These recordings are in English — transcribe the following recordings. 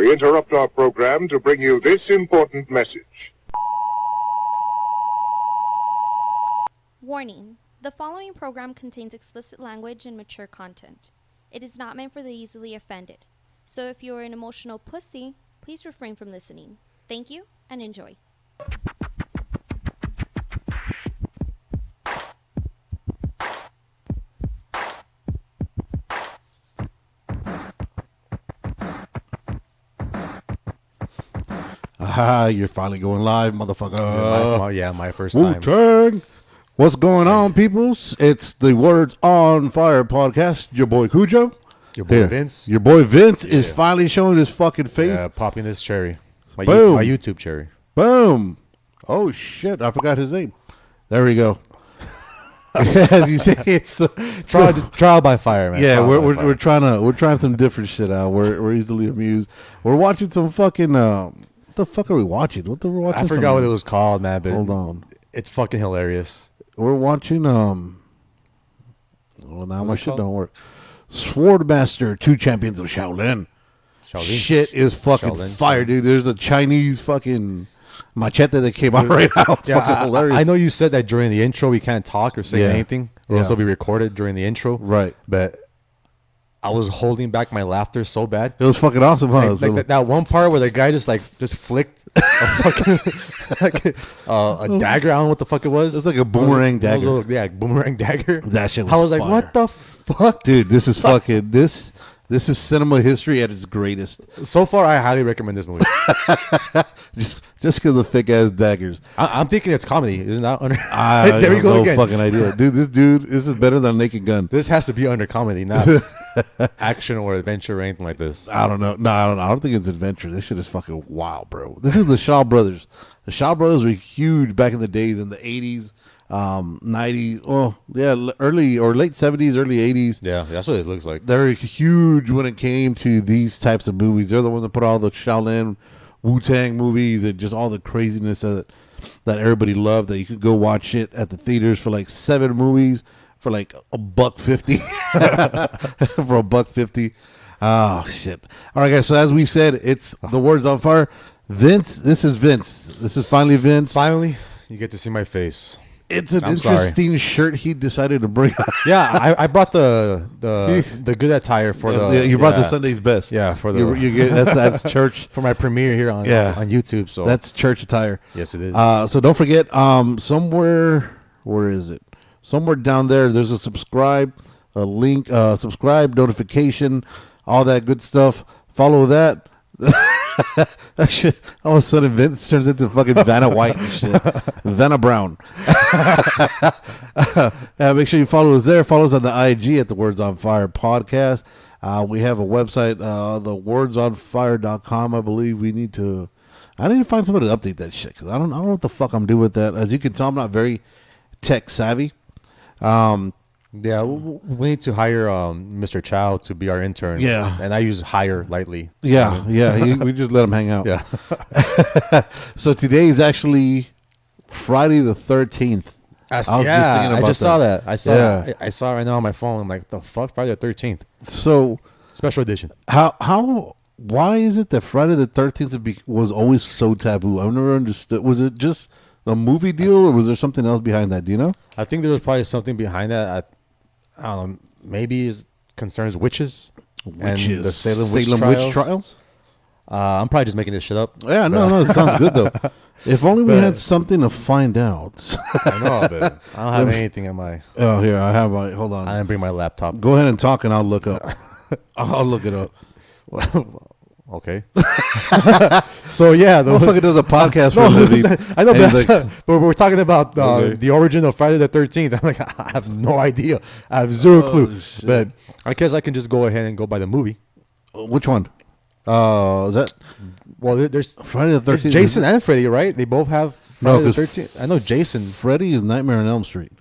we interrupt our program to bring you this important message. Warning. The following program contains explicit language and mature content. It is not meant for the easily offended. So if you are an emotional pussy, please refrain from listening. Thank you and enjoy. You're finally going live, motherfucker. My first time. Wu-Tang. What's going on, peoples? It's the Words on Fire podcast. Your boy Cujo. Your boy Vince. Your boy Vince is finally showing his fucking face. Yeah, popping this cherry. My Boom. My YouTube cherry. Boom. Oh, shit. I forgot his name. There we go. As you say, it's trial by fire, man. Yeah, Trial we're trying some different shit out. We're easily amused. We're watching some fucking what the fuck are we watching? What the we're watching? I forgot what it was called, man. But hold on. It's fucking hilarious. We're watching well, now my shit don't work. Swordmaster, 2 Champions of Shaolin. Shit is fucking fire, dude. There's a Chinese fucking machete that came out right now. It's fucking hilarious. I know you said that during the intro we can't talk or say anything, or else it'll be recorded during the intro. Right. But I was holding back my laughter so bad. It was fucking awesome, huh? Like that one part where the guy just flicked a fucking a dagger. I don't know what the fuck it was. It's like a boomerang dagger. Boomerang dagger. That shit was I was fire. like, what the fuck? Dude, this is fucking this is cinema history at its greatest. So far, I highly recommend this movie. just because of thick ass daggers. I'm thinking it's comedy, isn't that? There we go again. Fucking idea, dude. This is better than Naked Gun. This has to be under comedy, not action or adventure or anything like this. I don't know. No, I don't think it's adventure. This shit is fucking wild, bro. This is the Shaw Brothers. The Shaw Brothers were huge back in the days in the 80s, 90s. Oh, yeah, early or late 70s, early 80s. Yeah, that's what it looks like. They're huge when it came to these types of movies. They're the ones that put all the Shaolin, Wu-Tang movies and just all the craziness that everybody loved. That you could go watch it at the theaters for like 7 movies for like $1.50. For $1.50. Oh shit! All right, guys. So as we said, it's the Words on Fire. Vince, this is Vince. This is finally Vince. Finally, you get to see my face. It's an interesting shirt he decided to bring. Yeah, I brought the good attire for the. Yeah, you brought the Sunday's best. Yeah, for the you get that's church for my premiere here on YouTube. So that's church attire. Yes, it is. So don't forget, somewhere, where is it? Somewhere down there, there's a subscribe, a link, subscribe, notification, all that good stuff. Follow that. That shit, all of a sudden Vince turns into fucking Vanna White and shit. Vanna Brown. Make sure you follow us there. Follow us on the IG at the Words on Fire podcast. We have a website, thewordsonfire.com. I believe I need to find somebody to update that shit because I don't know what the fuck I'm doing with that. As you can tell, I'm not very tech savvy. Yeah, we need to hire Mr. Chow to be our intern. Yeah. And I use hire lightly. Yeah, we just let him hang out. Yeah. So today is actually Friday the 13th. I just saw that. I saw it right now on my phone. I'm like, the fuck, Friday the 13th. So special edition. Why is it that Friday the 13th was always so taboo? I've never understood. Was it just a movie deal, or was there something else behind that? Do you know? I think there was probably something behind that. I don't know. Maybe it concerns witches. And the Salem witch trials. I'm probably just making this shit up. Yeah, no, it sounds good though. If only we had something to find out. I know, but I don't have anything in my. Oh, here I have my. Hold on. I didn't bring my laptop. Go ahead and talk, and I'll look up. I'll look it up. Okay. So yeah, the motherfucker does a podcast for a living. I know, but we're talking about the origin of Friday the 13th. I'm like, I have no idea. I have zero clue. Shit. But I guess I can just go ahead and go by the movie. Which one? Is that? Well, there's Friday the 13th. It's Jason and Freddy, right? They both have Friday the 13th. I know Jason. Freddy is Nightmare on Elm Street. I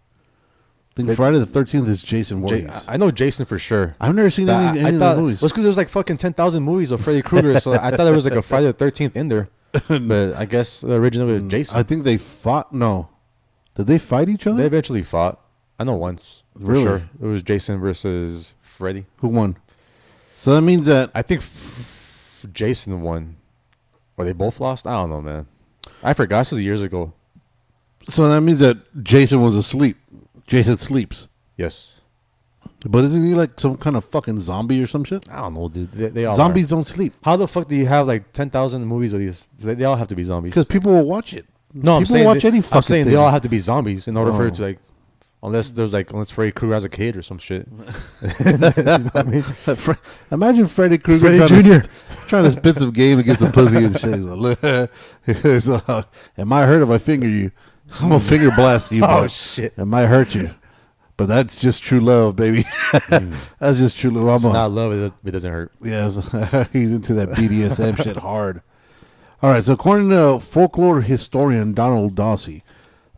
think Friday the 13th is Jason Voorhees. I know Jason for sure. I've never seen any of the movies. Well, it's because there's like fucking 10,000 movies of Freddy Krueger, so I thought there was like a Friday the 13th in there. But I guess the original was Jason. I think they fought. No. Did they fight each other? They eventually fought. I know once. Really? Sure. It was Jason versus Freddy. Who won? So that means that... I think Jason one. Or they both lost? I don't know, man. I forgot. This was years ago. So that means that Jason was asleep. Jason sleeps. Yes. But isn't he like some kind of fucking zombie or some shit? I don't know, dude. They all Zombies are. don't sleep. How the fuck do you have like 10,000 movies of these? They all have to be zombies. Because people will watch it. No, I'm people saying watch any fucking I'm saying thing. they all have to be zombies in order for it to like, unless Freddy Krueger has a kid or some shit. You know what I mean? Imagine Freddy Krueger trying to spit some game against a pussy and shit. He's like, it might hurt if I finger you. I'm gonna finger blast you. Oh but shit! It might hurt you, but that's just true love, baby. That's just true love. It's not love. It doesn't hurt. Yes, he's into that BDSM shit hard. All right, so according to folklore historian Donald Dossie,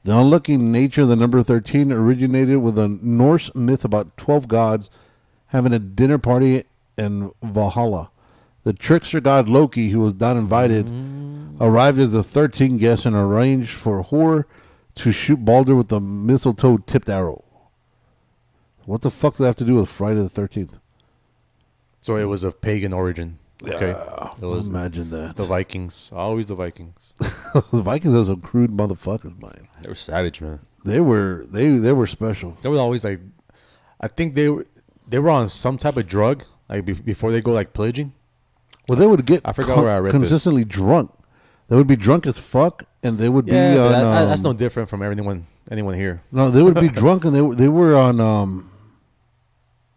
the unlucky nature of the number 13 originated with a Norse myth about 12 gods having a dinner party in Valhalla. The trickster god Loki, who was not invited, arrived as the 13th guest and arranged for Hor to shoot Balder with a mistletoe-tipped arrow. What the fuck does that have to do with Friday the 13th? So it was of pagan origin. Okay. It was imagine that. The Vikings. Always the Vikings. The Vikings are some crude motherfuckers, man. They were savage, man. They were special. They were always like, I think they were on some type of drug like before they go like pillaging. Well, they would get I forgot where I read consistently drunk. They would be drunk as fuck, and they would be on. on. That's no different from anyone here. No, they would be drunk, and they were on.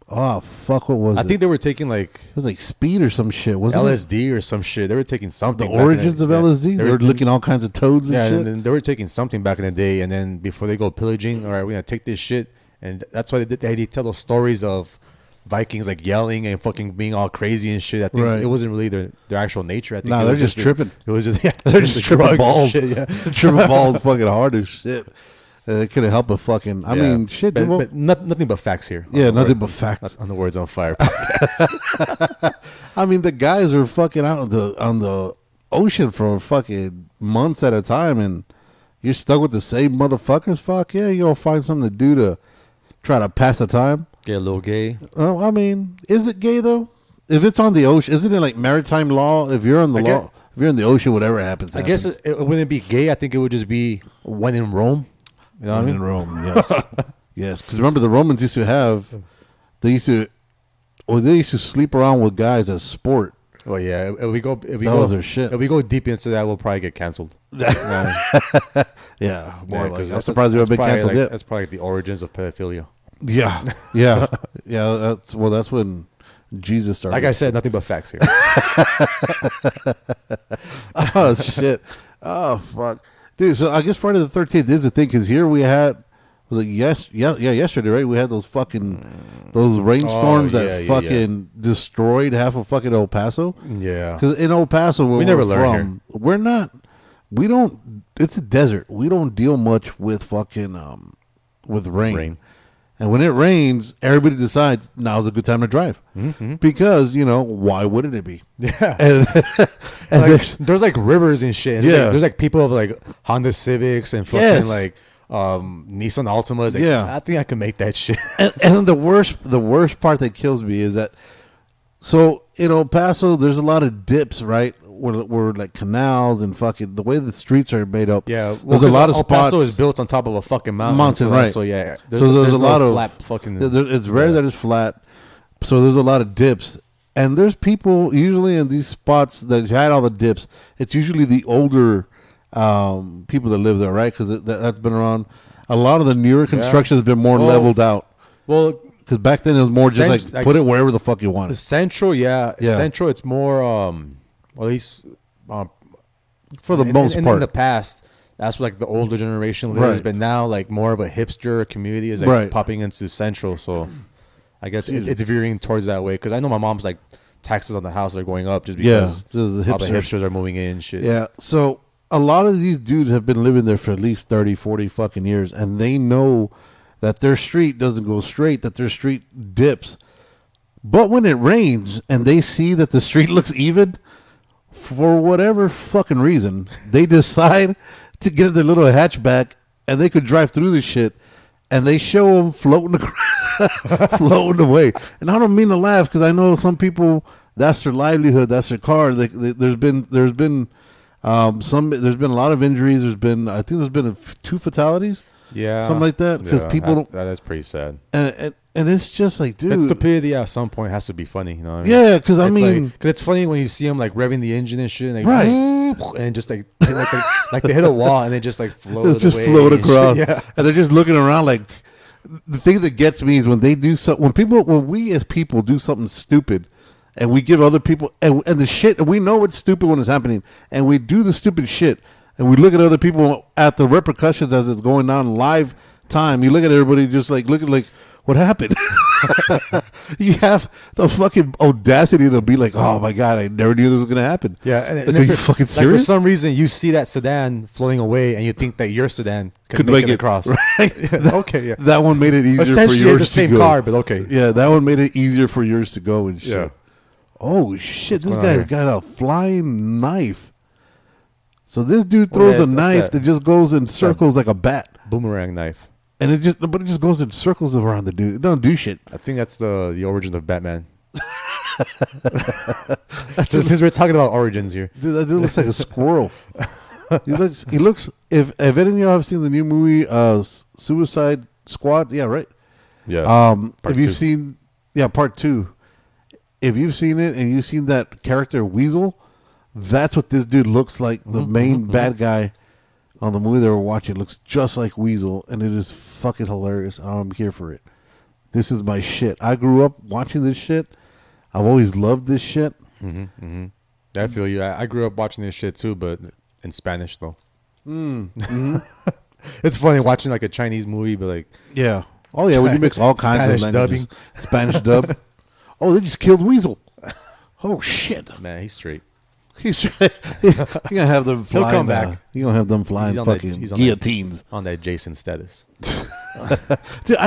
Oh fuck! What was it? I think they were taking like it was like speed or some shit, wasn't LSD or some shit. They were taking something. The origins of LSD. They were licking all kinds of toads and shit. And then they were taking something back in the day, and then before they go pillaging, all right, we're gonna take this shit, and that's why they tell those stories of Vikings like yelling and fucking being all crazy and shit. I think it wasn't really their actual nature. I think they're just tripping. It was just they're just tripping balls. Shit, yeah. Tripping balls, fucking hard as shit. They couldn't help but fucking. I mean, shit. But nothing but facts here. Yeah, nothing but facts. On the Words on Fire. I mean, the guys are fucking out on the ocean for fucking months at a time, and you're stuck with the same motherfuckers. Fuck yeah, you'll find something to do to try to pass the time. Get a little gay. I mean, is it gay though? If it's on the ocean, isn't it like maritime law? If you're on the law, if you're in the ocean, whatever happens. I guess it wouldn't be gay. I think it would just be when in Rome. You know what I mean? In Rome, yes, yes. Because remember, the Romans used to sleep around with guys as sport. Well, yeah. If we go their shit. If we go deep into that, we'll probably get canceled. Yeah, more like. I'm surprised we haven't been canceled yet. That's probably like the origins of pedophilia. Yeah. That's when Jesus started. Like I said, nothing but facts here. Oh shit! Oh fuck, dude. So I guess Friday the 13th is the thing because here we had yesterday, right? We had those rainstorms that fucking destroyed half of fucking El Paso. Yeah, because in El Paso, where we never learn here. We don't. It's a desert. We don't deal much with fucking with rain. And when it rains, everybody decides now's a good time to drive because why wouldn't it be? Yeah, and like, there's like rivers and shit. And there's like people of like Honda Civics and fucking like Nissan Altimas. Like, I think I can make that shit. And the worst part that kills me is that so in El Paso, there's a lot of dips, right? Where like canals and fucking the way the streets are made up. Yeah, there's a lot of spots. El Paso is built on top of a fucking mountain, right? So yeah, there's a lot of flat fucking. It's rare that it's flat, so there's a lot of dips, and there's people usually in these spots that had all the dips. It's usually the older people that live there, right? Because that's been around. A lot of the newer construction has been more leveled out. Well. Because back then it was more just like put it wherever the fuck you want. Central, Central, it's more, at least for the most part. In the past, that's what like the older generation lives, but now like more of a hipster community is like popping into Central. So I guess it's veering towards that way. Because I know my mom's like taxes on the house are going up just because all the hipsters are moving in and shit. Yeah, so a lot of these dudes have been living there for at least 30, 40 fucking years, and they know that their street doesn't go straight, that their street dips. But when it rains and they see that the street looks even, for whatever fucking reason, they decide to get their little hatchback and they could drive through the shit, and they show them floating away. And I don't mean to laugh because I know some people That's their livelihood. That's their car. There's been there's been a lot of injuries. I think there's been 2 fatalities. Yeah, something like that. Because people don't. That is pretty sad. And it's just like, dude, that stupidity at some point has to be funny. You know what I mean? Yeah, because I mean, because it's funny when you see them like revving the engine and shit, and right, and just like they hit a wall and they just like float. It's just float across. Yeah, and they're just looking around like. The thing that gets me is when they do when we as people do something stupid, and we give other people and the shit, and we know it's stupid when it's happening, and we do the stupid shit, and we look at other people at the repercussions as it's going on live time. You look at everybody just like looking like, what happened? You have the fucking audacity to be like, oh my God, I never knew this was going to happen. Yeah. And are you fucking serious? Like for some reason, you see that sedan floating away and you think that your sedan could make it across. Right? Okay, yeah. That one made it easier for yours to go. Essentially the same car, but okay. Yeah, that one made it easier for yours to go and shit. Yeah. Oh, shit. This guy's got a flying knife. So this dude throws a knife that just goes in circles like a bat. Boomerang knife. And it just goes in circles around the dude. It don't do shit. I think that's the origin of Batman. Since we're talking about origins here, dude, that dude looks like a squirrel. He looks. If any of y'all have seen the new movie, Suicide Squad, yeah, right. Yeah. If you've seen, part 2. If you've seen it and you've seen that character Weasel, that's what this dude looks like. The main bad guy. On the movie they were watching, it looks just like Weasel, and it is fucking hilarious. I'm here for it. This is my shit. I grew up watching this shit. I've always loved this shit. I feel you. I grew up watching this shit too, but in Spanish though. It's funny watching like a Chinese movie, but like yeah, oh yeah, when you mix all kinds Spanish of languages. Spanish dub. Oh, they just killed Weasel. Oh shit, man, he's straight. He's gonna have them flying. He'll come back. He's gonna have them flying fucking guillotines on that Jason status. Dude,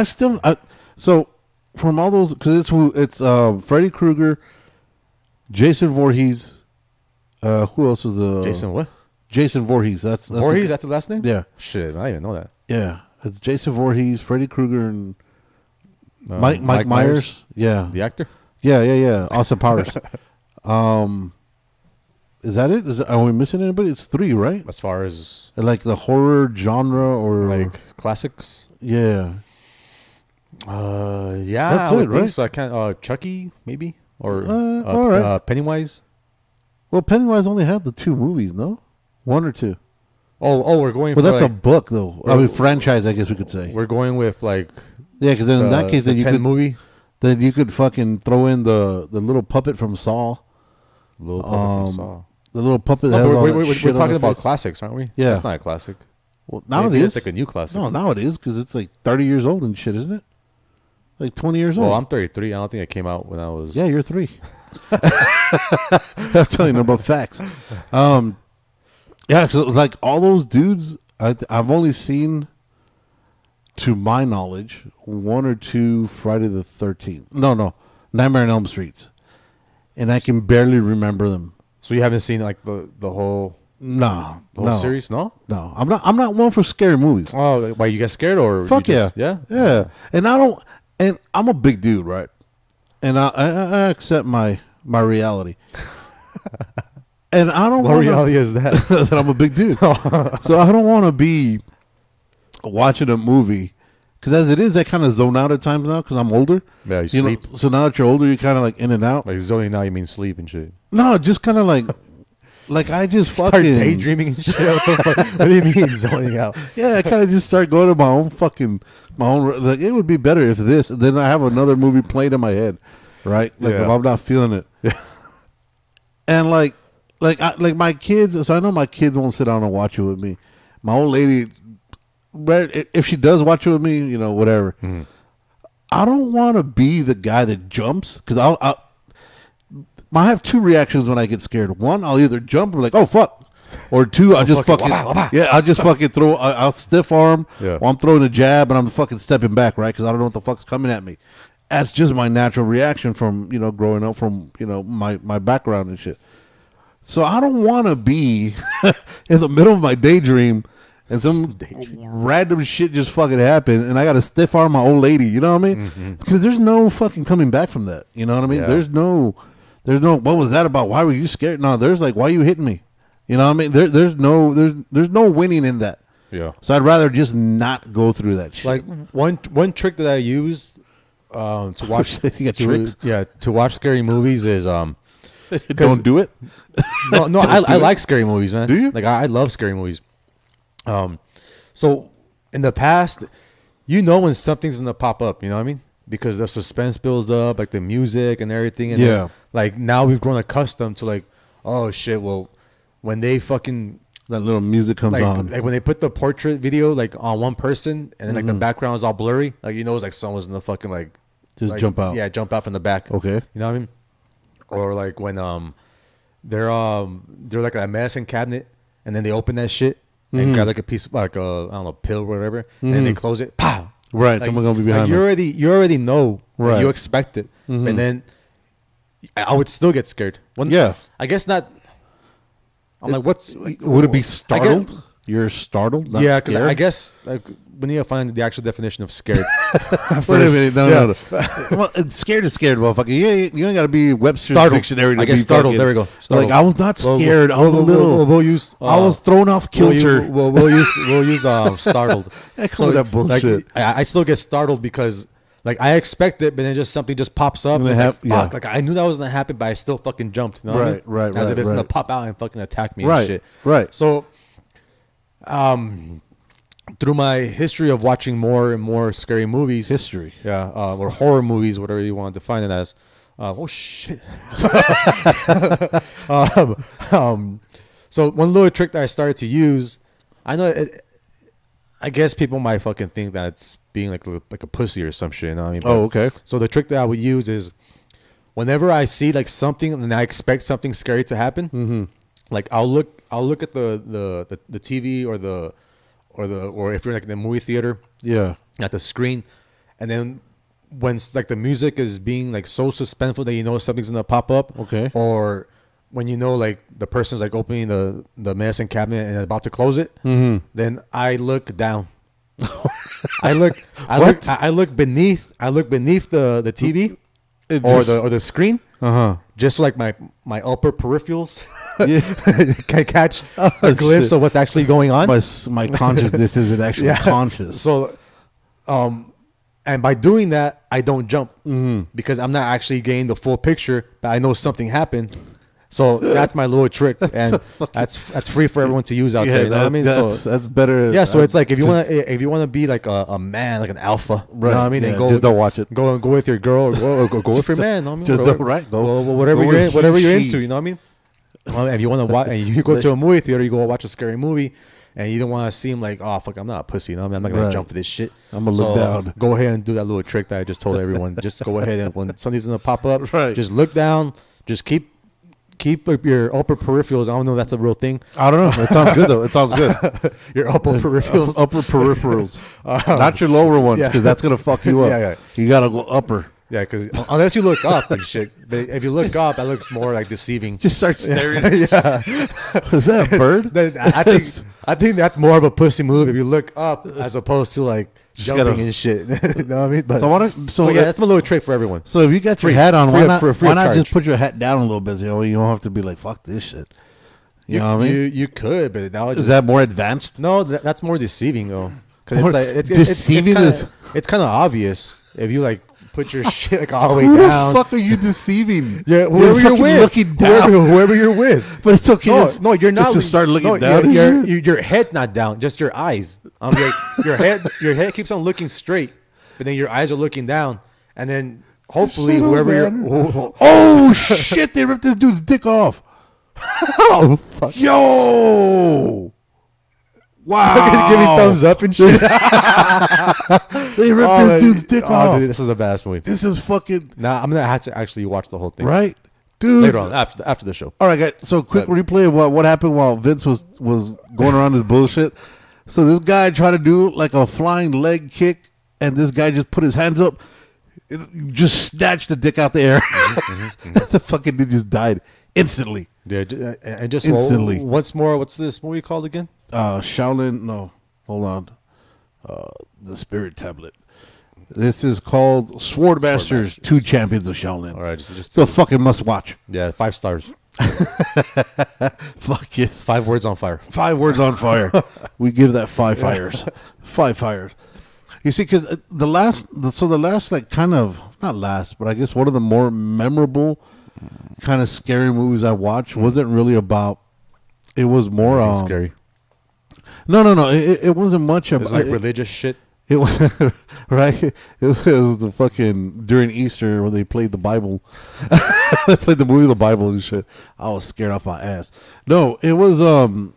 so from all those, because it's Freddy Krueger, Jason Voorhees. Who else was Jason what? Jason Voorhees. That's Voorhees. That's the last name. Yeah. Shit, I didn't even know that. Yeah, it's Jason Voorhees, Freddy Krueger, and Mike Myers. Yeah, the actor. Yeah. Austin Powers. Is that it? Are we missing anybody? It's 3, right? As far as like the horror genre or like classics. Yeah. Yeah. That's it, right? So I can't. Chucky maybe or all right. Pennywise. Well, Pennywise only had the 2 movies, no? 1 or 2. Oh, we're going. Well, that's a book though. I mean, franchise, I guess we could say. We're going with like. Yeah, because then in that case, then you could movie. Then you could fucking throw in the little puppet from Saw. Little puppet from Saw. The little puppet. That we're talking about classics, aren't we? Yeah, that's not a classic. Well, now it is. It's like a new classic. No, now it is because it's like 30 years old and shit, isn't it? Like 20 years old. Well, I'm 33. I don't think it came out when I was. Yeah, you're 3. I'm telling you about facts. Yeah, so like all those dudes, I've only seen, to my knowledge, 1 or 2 Friday the 13th. No, Nightmare on Elm Streets, and I can barely remember them. So you haven't seen like the whole whole series? No, I'm not one for scary movies. Oh, why you get scared or fuck yeah, yeah. And I'm a big dude, right? And I accept my reality. And I don't. What reality is that? That I'm a big dude. So I don't want to be watching a movie. Because as it is, I kind of zone out at times now because I'm older. Yeah, you sleep. So now that you're older, you're kind of like in and out. Like zoning out, you mean sleep and shit? No, just kind of like I just start fucking daydreaming and shit. What do you mean zoning out? Yeah, I kind of just start going to my own. Like it would be better if this. Then I have another movie played in my head, right? Like if I'm not feeling it. Yeah. And like my kids. So I know my kids won't sit down and watch it with me. My old lady. But if she does watch it with me, whatever. Mm-hmm. I don't want to be the guy that jumps because I have 2 reactions when I get scared. 1, I'll either jump or like, oh fuck, or 2, I'll just fucking I'll just fucking throw. I'll stiff arm. Yeah. While I'm throwing a jab and I'm fucking stepping back, right? Because I don't know what the fuck's coming at me. That's just my natural reaction from growing up from my background and shit. So I don't want to be in the middle of my daydream. And some random shit just fucking happened, and I got to stiff arm my old lady. You know what I mean? Mm-hmm. Because there's no fucking coming back from that. You know what I mean? Yeah. There's no, what was that about? Why were you scared? No, there's like, why are you hitting me? You know what I mean? There's no winning in that. Yeah. So I'd rather just not go through that shit. Like one trick that I use to watch to watch scary movies is don't do it. No, I like scary movies, man. Do you? Like I love scary movies. So in the past, you know when something's gonna pop up, you know what I mean? Because the suspense builds up, like the music and everything. And then, like now we've grown accustomed to like, oh shit, well, when they fucking that little music comes on, like when they put the portrait video like on one person and then like the background is all blurry, like you know it's like someone's gonna fucking like just like, jump out. Yeah, jump out from the back. Okay. You know what I mean? Or like when they're like a medicine cabinet and then they open that shit and grab like a piece of like a I don't know pill or whatever and then they close it. Pow. Right. Like, Someone's gonna be behind. Like you already know. Right. You expect it, and then I would still get scared. I guess not. I'm like, would it be startled? You're startled? Not yeah, because scared? I guess like we need to find the actual definition of scared. Wait a minute, no. Well, scared is scared, motherfucker. You ain't got to be Webster's dictionary to I guess be startled. fucking, There we go. Startled. Like I was not scared. I was a little. We'll use. I was thrown off kilter. We'll use startled. So that bullshit. Like, I still get startled because like I expect it, but then something just pops up. And fuck, like I knew that was gonna happen, but I still fucking jumped. You know what I mean? Right. As if it's gonna pop out and fucking attack me. Right. And shit. Right. So, through my history of watching more and more scary movies, or horror movies, whatever you want to define it as. Oh shit. So one little trick that I started to use, I know I guess people might fucking think that it's being like a pussy or some shit. You know what I mean? Oh, okay. So the trick that I would use is whenever I see like something and I expect something scary to happen, like I'll look at the TV or if you're like in the movie theater, at the screen, and then when like the music is being like so suspenseful that you know something's gonna pop up, okay, or when you know like the person's like opening the medicine cabinet and about to close it, then I look down. I look beneath the TV or the screen, just like my upper peripherals can catch a glimpse of what's actually going on. My consciousness isn't actually conscious. So, and by doing that, I don't jump because I'm not actually getting the full picture, but I know something happened. So that's my little trick, and that's free for everyone to use out there. You know what I mean? That's better. Yeah, so it's like if you want to be like a man, like an alpha, right? You know what I mean? Yeah, then just don't watch it. Go with your girl, or go with your man. You know what I mean? Just go whatever you're into. You know what I mean? If you want to watch, and you go to a movie theater, you go watch a scary movie, and you don't want to seem like, oh fuck, I'm not a pussy. You know what I mean? I'm not gonna jump for this shit. I'm gonna look down. Go ahead and do that little trick that I just told everyone. Just go ahead and when something's gonna pop up, just look down. Just keep your upper peripherals. I don't know if that's a real thing. I don't know. It sounds good though. It sounds good. Your upper peripherals. Upper peripherals. Not your lower ones, because that's going to fuck you up. Yeah. You got to go upper. Yeah, because unless you look up and shit. But if you look up, that looks more like deceiving. Just start staring. Yeah. Was that a bird? I think that's more of a pussy move if you look up as opposed to like jumping and shit. You know what I mean? But, so that's my little trick for everyone. So if you got your hat on, why not just put your hat down a little bit? You know, you don't have to be like, fuck this shit. You know what I mean? You could, but now is that more advanced? No, that's more deceiving though. Because it's kind of obvious if you like put your shit like all the way down. Who the fuck are you deceiving? Yeah, whoever you're with, looking down. Whoever you're with. But it's okay. No, you're not. Just to start looking down. Your head's not down, just your eyes. Your head keeps on looking straight, but then your eyes are looking down, and then hopefully whoever you're. Oh shit! They ripped this dude's dick off. Oh fuck! Yo. Wow. Give me thumbs up and shit. They ripped this dude's dick off. Dude, this is a badass movie. This is fucking. Nah, I'm gonna have to actually watch the whole thing. Right, dude. Later on, after the show. All right, guys. So quick replay of what happened while Vince was going around his bullshit. So this guy tried to do like a flying leg kick, and this guy just put his hands up, just snatched the dick out the air. The fucking dude just died instantly. Yeah, and just instantly. Once more, what's this movie called again? Shaolin. No, hold on. The Spirit Tablet. This is called Swordmasters, 2 Champions of Shaolin. All right, just a fucking must watch. Yeah, 5 stars. Fuck yes. 5 words on fire. 5 words on fire. We give that 5 fires. 5 fires. You see, because the last, like, kind of, not last, but I guess one of the more memorable kind of scary movies I watched wasn't really about, it was more scary. No. It wasn't much about. It was like religious shit. It was right. It was the fucking during Easter when they played the Bible. They played the movie The Bible and shit. I was scared off my ass. No, it was an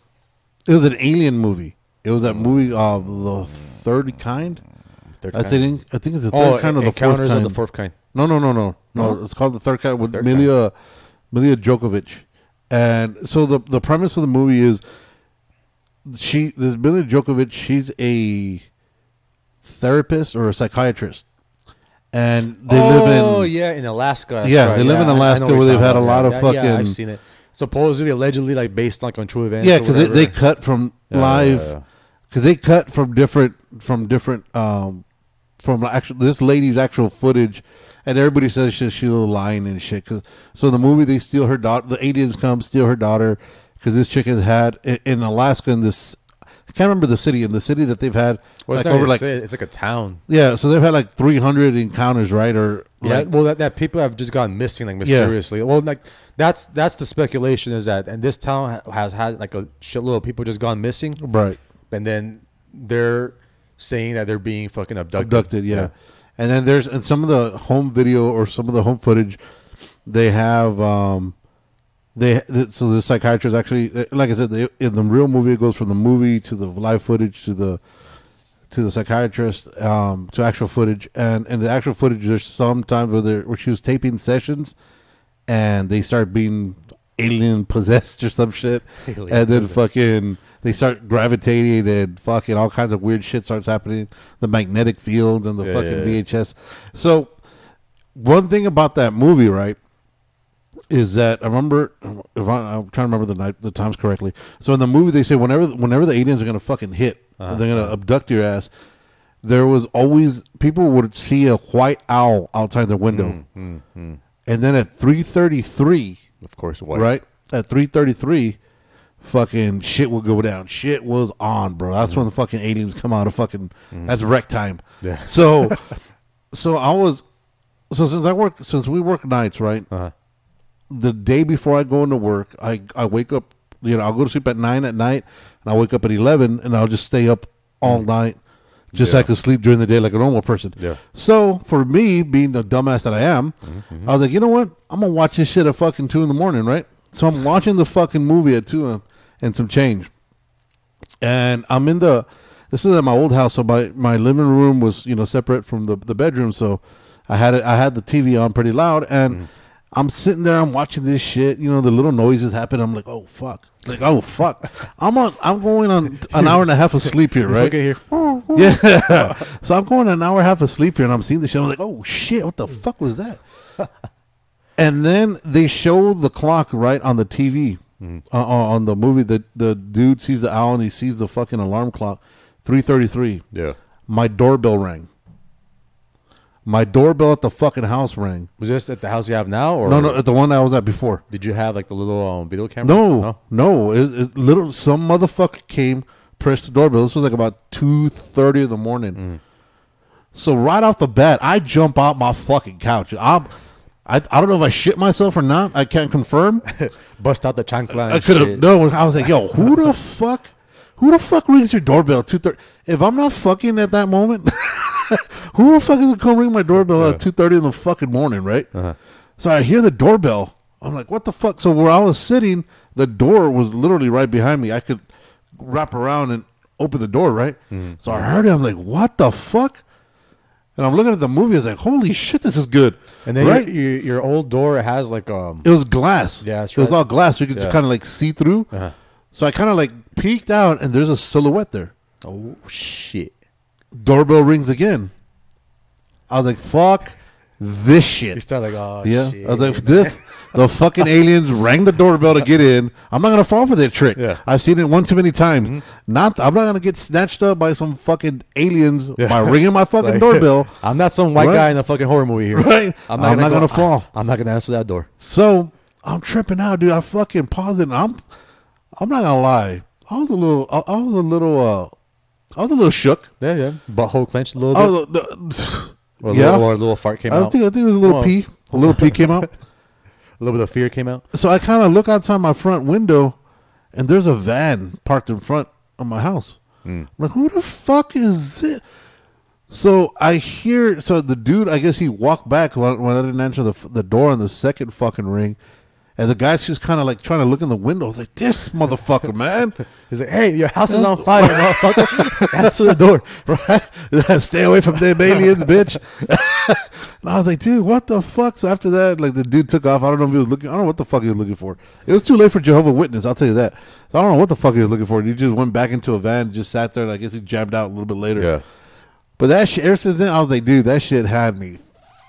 alien movie. It was that movie The Third Kind. I think it's the third kind of the fourth kind. Of the fourth kind. No. It's called The Third Kind with Milia Djokovic. And so the premise of the movie is this Milia Djokovic, she's a therapist or a psychiatrist. And they live in Alaska. Yeah, right. They live in Alaska where they've had a lot of fucking. Yeah, I've seen it. Supposedly, allegedly, like based like on true events. Yeah, because they cut from live. Because they cut from different from actual this lady's actual footage, and everybody says she's lying and shit. So the movie, they steal her daughter. The aliens come steal her daughter because this chick has had in Alaska in this. I can't remember the city. In the city that they've had, it's like a town. Yeah, so they've had like 300 encounters, right? Or that people have just gone missing like mysteriously. Yeah. Well, like that's the speculation is that, and this town has had like a shitload of people just gone missing, right? And then they're saying that they're being fucking abducted. Yeah. And then there's some of the home video or some of the home footage, they have so the psychiatrist actually, like I said, in the real movie, it goes from the movie to the live footage to the psychiatrist to actual footage, and the actual footage, there's some times where she was taping sessions, and they start being alien possessed or some shit, and then fucking they start gravitating and fucking all kinds of weird shit starts happening. The magnetic fields and the VHS. So one thing about that movie, right, is that I remember, I'm trying to remember the times correctly. So in the movie, they say whenever the aliens are gonna fucking hit, they're gonna abduct your ass. There was always people would see a white owl outside their window, and then at 3:33, of course, white. Right at 3:33, fucking shit will go down. Shit was on, bro. That's when the fucking aliens come out of fucking. That's wreck time. Yeah. So since we work nights, right? The day before I go into work, I wake up. I'll go to sleep at 9 at night, and I'll wake up at 11, and I'll just stay up all night, so I can sleep during the day like a normal person. Yeah. So for me, being the dumbass that I am, I was like, you know what? I'm gonna watch this shit at fucking 2 a.m, right? So I'm watching the fucking movie at 2 and some change, and I'm in this is at my old house, so my living room was separate from the bedroom, so I had the TV on pretty loud, and I'm sitting there, I'm watching this shit, the little noises happen. I'm like, oh fuck. I'm going on an hour and a half of sleep here, right? Here. Yeah. So I'm going an hour and a half of sleep here, and I'm seeing this shit. I'm like, oh shit, what the fuck was that? And then they show the clock right on the TV on the movie. The dude sees the owl and he sees the fucking alarm clock, 3:33. Yeah. My doorbell rang. My doorbell at the fucking house rang. Was this at the house you have now, or no, at the one I was at before? Did you have like the little video camera? No. Some motherfucker came, pressed the doorbell. This was like about 2:30 in the morning. So right off the bat, I jump out my fucking couch. I don't know if I shit myself or not. I can't confirm. Bust out the chancla. I could have. No, I was like, yo, who the fuck rings your doorbell at 2:30? If I'm not fucking at that moment. Who the fuck is gonna come ring my doorbell at 2:30 in the fucking morning, right? So I hear the doorbell. I'm like, what the fuck? So where I was sitting, the door was literally right behind me. I could wrap around and open the door, right? So I heard it. I'm like, what the fuck? And I'm looking at the movie. I was like, holy shit, this is good. And then right? your old door has like it was glass. Yeah, that's right. It was all glass. So you could just kind of like see through. So I kind of like peeked out, and there's a silhouette there. Oh shit. Doorbell rings again. I was like, fuck this shit. You start like, oh, yeah. shit. I was like, the fucking aliens rang the doorbell to get in. I'm not gonna fall for that trick. Yeah. I've seen it one too many times. I'm not gonna get snatched up by some fucking aliens by ringing my fucking doorbell. I'm not some white guy in a fucking horror movie here. Right. I'm not gonna fall. I'm not gonna answer that door. So I'm tripping out, dude. I fucking paused it. And I'm not gonna lie. I was a little shook. Yeah. Butthole clenched a little bit. Or a little fart came out. I think there's a little pee. A little pee came out. A little bit of fear came out. So I kind of look outside my front window, and there's a van parked in front of my house. I'm like, who the fuck is it? So I hear, the dude, I guess he walked back when I didn't answer the door on the second fucking ring. And the guy's just kind of like trying to look in the window. I was like, this motherfucker, man. He's like, hey, your house is on fire, motherfucker. Answer the door. Right? Stay away from them aliens, bitch. And I was like, dude, what the fuck? So after that, like, the dude took off. I don't know if he was looking. I don't know what the fuck he was looking for. It was too late for Jehovah's Witness. I'll tell you that. So I don't know what the fuck he was looking for. He just went back into a van and just sat there. And I guess he jammed out a little bit later. Yeah. But that shit, ever since then, I was like, dude, that shit had me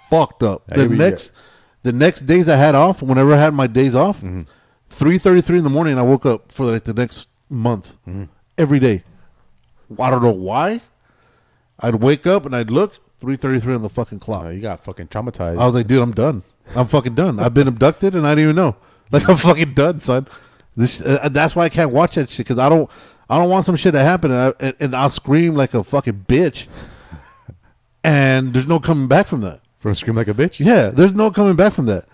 fucked up. The next days I had off, whenever I had my days off, 3:33 in the morning, I woke up for like the next month. Every day. I don't know why. I'd wake up and I'd look, 3:33 on the fucking clock. Oh, you got fucking traumatized. I was like, dude, I'm done. I'm fucking done. I've been abducted and I didn't even know. Like, I'm fucking done, son. That's why I can't watch that shit, because I don't want some shit to happen and I'll scream like a fucking bitch. And there's no coming back from that. From scream like a bitch? Yeah, there's no coming back from that.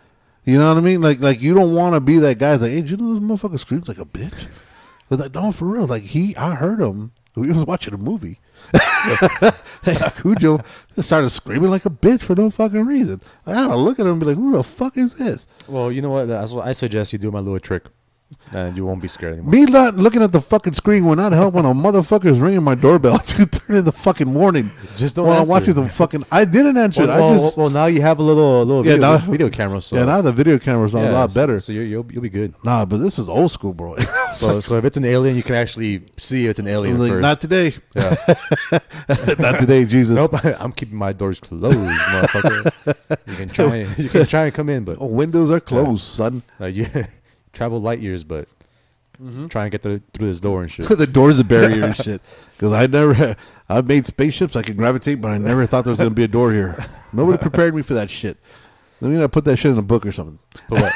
You know what I mean? Like you don't want to be that guy. It's like, hey, you know this motherfucker screams like a bitch? But like, no, for real. Like, I heard him. We was watching a movie. Cujo just started screaming like a bitch for no fucking reason. I had to look at him and be like, who the fuck is this? Well, you know what? That's what I suggest you do my little trick. And you won't be scared anymore. Me not looking at the fucking screen will not help when a motherfucker is ringing my doorbell at 2:30 in the fucking morning. Just don't answer. answer. I'm watching some fucking... I didn't answer it. Well, now you have a little video camera. So. Yeah, now the video camera's a lot better. So you'll be good. Nah, but this was old school, bro. So if it's an alien, you can actually see it's an alien like, first. Not today. Yeah. Not today, Jesus. Nope, I'm keeping my doors closed, motherfucker. You can try and come in, but... windows are closed, son. You travel light years, but... Try and get through this door and shit. The door's a barrier and shit. Because I've made spaceships I can gravitate, but I never thought there was going to be a door here. Nobody prepared me for that shit. Let me put that shit in a book or something. But what?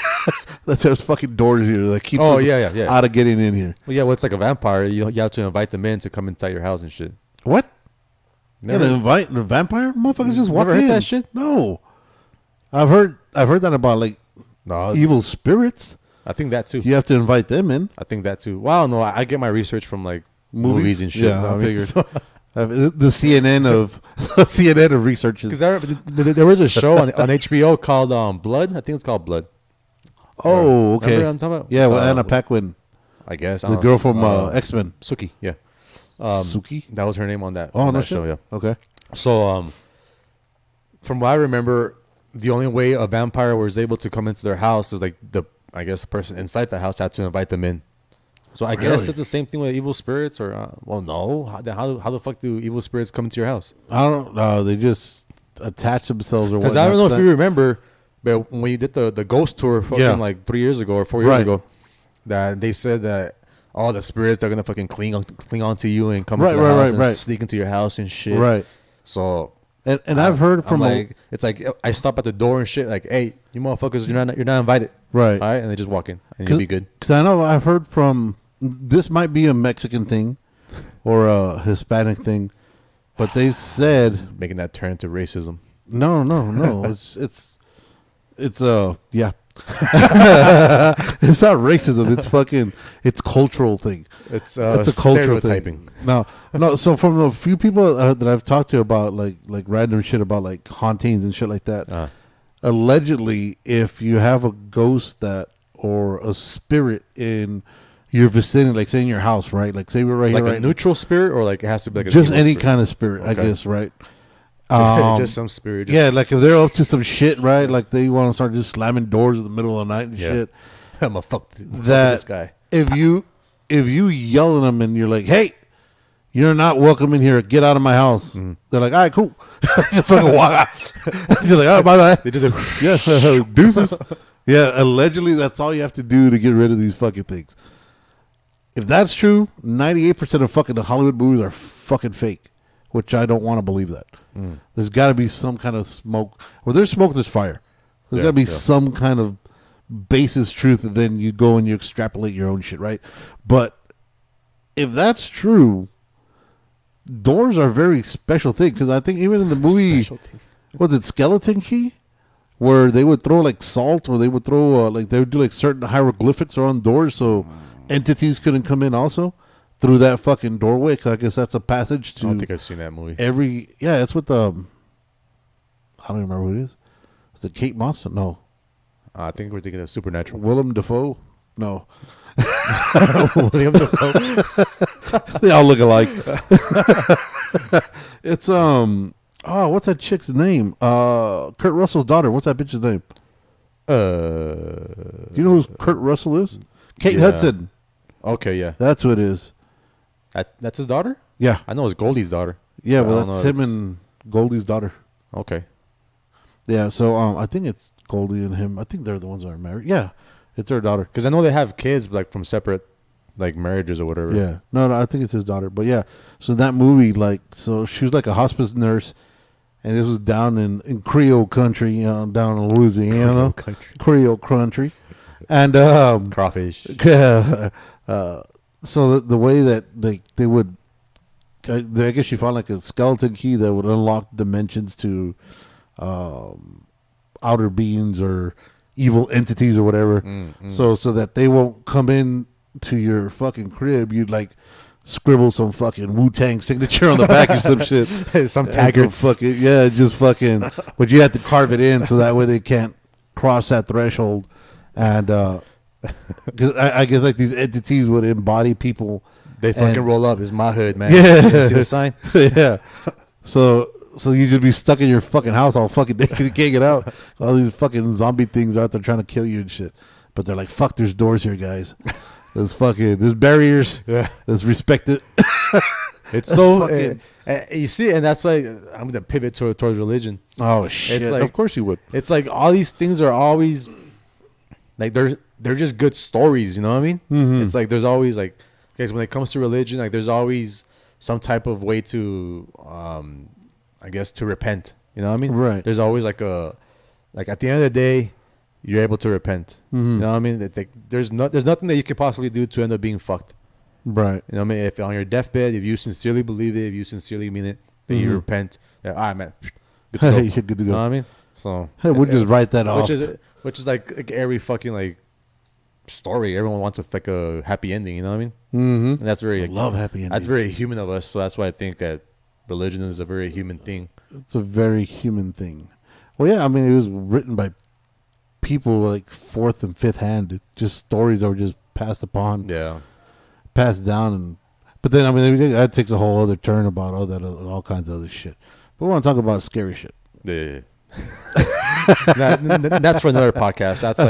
That there's fucking doors here that keeps us out of getting in here. Well, yeah, well, it's like a vampire. You have to invite them in to come inside your house and shit. What? Never invite the vampire? Motherfuckers just walk in. Never heard that shit? No. I've heard that about like evil spirits. I think that too. You have to invite them in. I think that too. Well, no, I get my research from like movies and shit. Yeah, I figured. The CNN of researchers. Because there was a show on HBO called Blood. I think it's called Blood. Oh, okay. Remember what I'm talking about? Yeah, well, Anna Paquin. I guess. The girl from X-Men. Suki, yeah. Suki? That was her name on that. Oh, no show, yeah. Okay. So, from what I remember, the only way a vampire was able to come into their house is like the person inside the house had to invite them in. So I guess it's the same thing with evil spirits, or no. How the fuck do evil spirits come into your house? I don't know. They just attach themselves or because I don't know if you remember, but when you did the ghost tour fucking like 3 years ago or 4 years ago, that they said that all the spirits are gonna fucking cling on to you and come into your house and sneak into your house and shit. Right. So. And I've heard from it's like I stop at the door and shit like, hey, you motherfuckers, you're not invited, right? All right, and they just walk in and you'll be good. Because I know I've heard from, this might be a Mexican thing or a Hispanic thing, but they said making that turn to racism. No, it's yeah. It's not racism. It's cultural thing. It's a cultural thing. No. So from the few people that I've talked to about like random shit about like hauntings and shit like that, allegedly, if you have a ghost or a spirit in your vicinity, like say in your house, right? Like say we're right here, like a neutral spirit, or like it has to be like just any kind of spirit, okay. I guess, right? Just some spirit. Yeah, like if they're up to some shit, right? Like they want to start just slamming doors in the middle of the night and shit. I'm gonna fuck this guy. If you yell at them and you're like, hey, You're not welcome in here. Get out of my house. They're like, all right, cool. Just fucking walk out. You're like, all right, bye-bye. They just deuces. Yeah, allegedly, that's all you have to do to get rid of these fucking things. If that's true, 98% of fucking the Hollywood movies are fucking fake, which I don't want to believe that. There's got to be some kind of smoke. Where there's smoke, there's fire. There's got to be some kind of basis truth, and then you go and you extrapolate your own shit, right? But if that's true, doors are a very special thing, because I think even in the movie, was it Skeleton Key? Where they would throw like salt, or they would throw like they would do like certain hieroglyphics around doors so entities couldn't come in also through that fucking doorway. Cause I guess that's a passage to. I don't think I've seen that movie. It's with I don't even remember who it is. Is it Kate Moss? No. I think we're thinking of Supernatural. Willem Dafoe? No. William Dafoe. They all look alike. It's what's that chick's name? Kurt Russell's daughter. What's that bitch's name? Do you know who Kurt Russell is? Kate Hudson. Okay, yeah. That's who it is. That's his daughter? Yeah. I know it's Goldie's daughter. Yeah, well, that's him and Goldie's daughter. Okay. Yeah, so I think it's Goldie and him. I think they're the ones that are married. Yeah, it's her daughter. Because I know they have kids like from separate like marriages or whatever. Yeah. No, I think it's his daughter. But yeah, so that movie, like, so she was like a hospice nurse, and this was down in Creole country, down in Louisiana. Creole country. And crawfish. Yeah. So the way that they would, I guess you found like a skeleton key that would unlock dimensions to outer beings or evil entities or whatever. So that they won't come in to your fucking crib, you'd like scribble some fucking Wu-Tang signature on the back or some shit. Some taggart fucking, yeah, just fucking, but you have to carve it in so that way they can't cross that threshold. And because I guess like these entities would embody people. They fucking roll up. It's my hood, man. Yeah. See the sign? Yeah. So you just be stuck in your fucking house all fucking day because you can't get out. All these fucking zombie things are out there trying to kill you and shit. But they're like, fuck, there's doors here, guys. There's barriers. Yeah. Let's respect it. It's so you see, and that's like I'm gonna pivot towards religion. Oh shit! It's like, of course you would. It's like all these things are always like they're just good stories. You know what I mean? Mm-hmm. It's like there's always like, guys, when it comes to religion, like there's always some type of way to I guess to repent. You know what I mean? Right. There's always like at the end of the day, you're able to repent. Mm-hmm. You know what I mean? There's nothing that you could possibly do to end up being fucked. Right. You know what I mean? If on your deathbed, if you sincerely believe it, if you sincerely mean it, then you repent. Yeah, all right, man. Good to go. You're good to go. You know what I mean? So we'll just write that off. Which is like every fucking like story. Everyone wants like a happy ending. You know what I mean? Mm-hmm. And that's very I love happy endings. That's very human of us. So that's why I think that religion is a very human thing. It's a very human thing. Well, yeah. I mean, it was written by people like fourth and fifth hand. Just stories that were just passed upon. Yeah. Passed down, but then I mean that takes a whole other turn about all kinds of other shit. But we want to talk about scary shit. Yeah. That's for another podcast. That's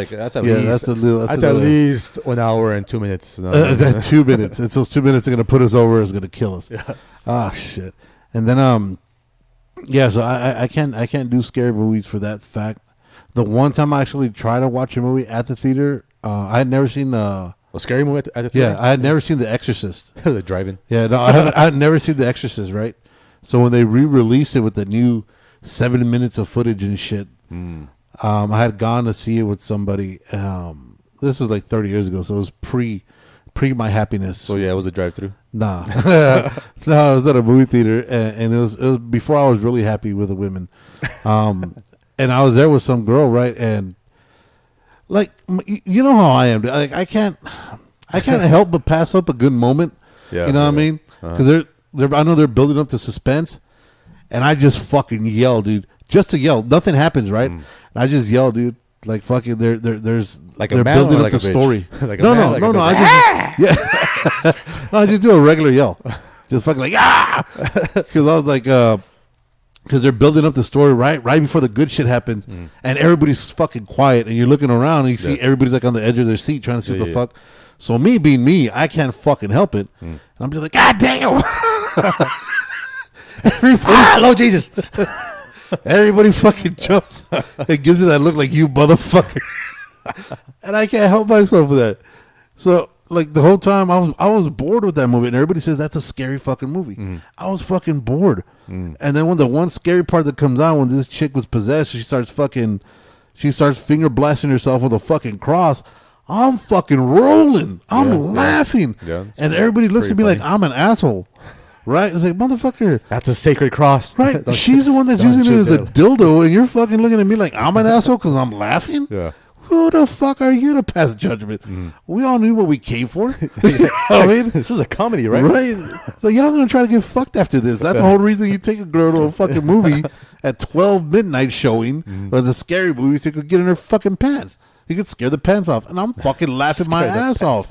at least 1 hour and 2 minutes. 2 minutes. It's those 2 minutes are gonna put us over. Is gonna kill us. Yeah. Ah shit. And then yeah. So I can't do scary movies for that fact. The one time I actually tried to watch a movie at the theater, I had never seen a scary movie at the theater? Yeah, I had never seen The Exorcist. The drive-in. Yeah, no, I had never seen The Exorcist, right? So when they re-released it with the new 7 minutes of footage and shit, I had gone to see it with somebody. This was like 30 years ago, so it was pre my happiness. So yeah, it was a drive-through. Nah, no, I was at a movie theater, and it was before I was really happy with the women, and I was there with some girl, right, and. Like, you know how I am. Like, I can't help but pass up a good moment. Yeah, you know what I mean? Because I know they're building up to suspense, and I just fucking yell, dude. Just to yell, nothing happens, right? And I just yell, dude. Like fucking, there's like they're a man building or up like the a story. Like no. I I just do a regular yell, just fucking like because I was like. Because they're building up the story right before the good shit happens, and everybody's fucking quiet, and you're looking around, and you see everybody's like on the edge of their seat trying to see what the fuck. So me being me, I can't fucking help it. And I'm just like, God damn! Lord Jesus. Everybody fucking jumps. It gives me that look like you motherfucker. And I can't help myself with that. So, like, the whole time I was bored with that movie, and everybody says that's a scary fucking movie. I was fucking bored. And then when the one scary part that comes out, when this chick was possessed, she starts finger blasting herself with a fucking cross. I'm fucking rolling. I'm laughing. Yeah, and everybody looks at me like I'm an asshole. Right? It's like, motherfucker. That's a sacred cross. Right? She's the one that's using it as a dildo, and you're fucking looking at me like I'm an asshole because I'm laughing? Yeah. Who the fuck are you to pass judgment? We all knew what we came for. You know what I mean? This is a comedy, right? Right. So y'all gonna try to get fucked after this. That's the whole reason you take a girl to a fucking movie at 12 midnight showing of the scary movie so you could get in her fucking pants. You could scare the pants off. And I'm fucking laughing my ass off.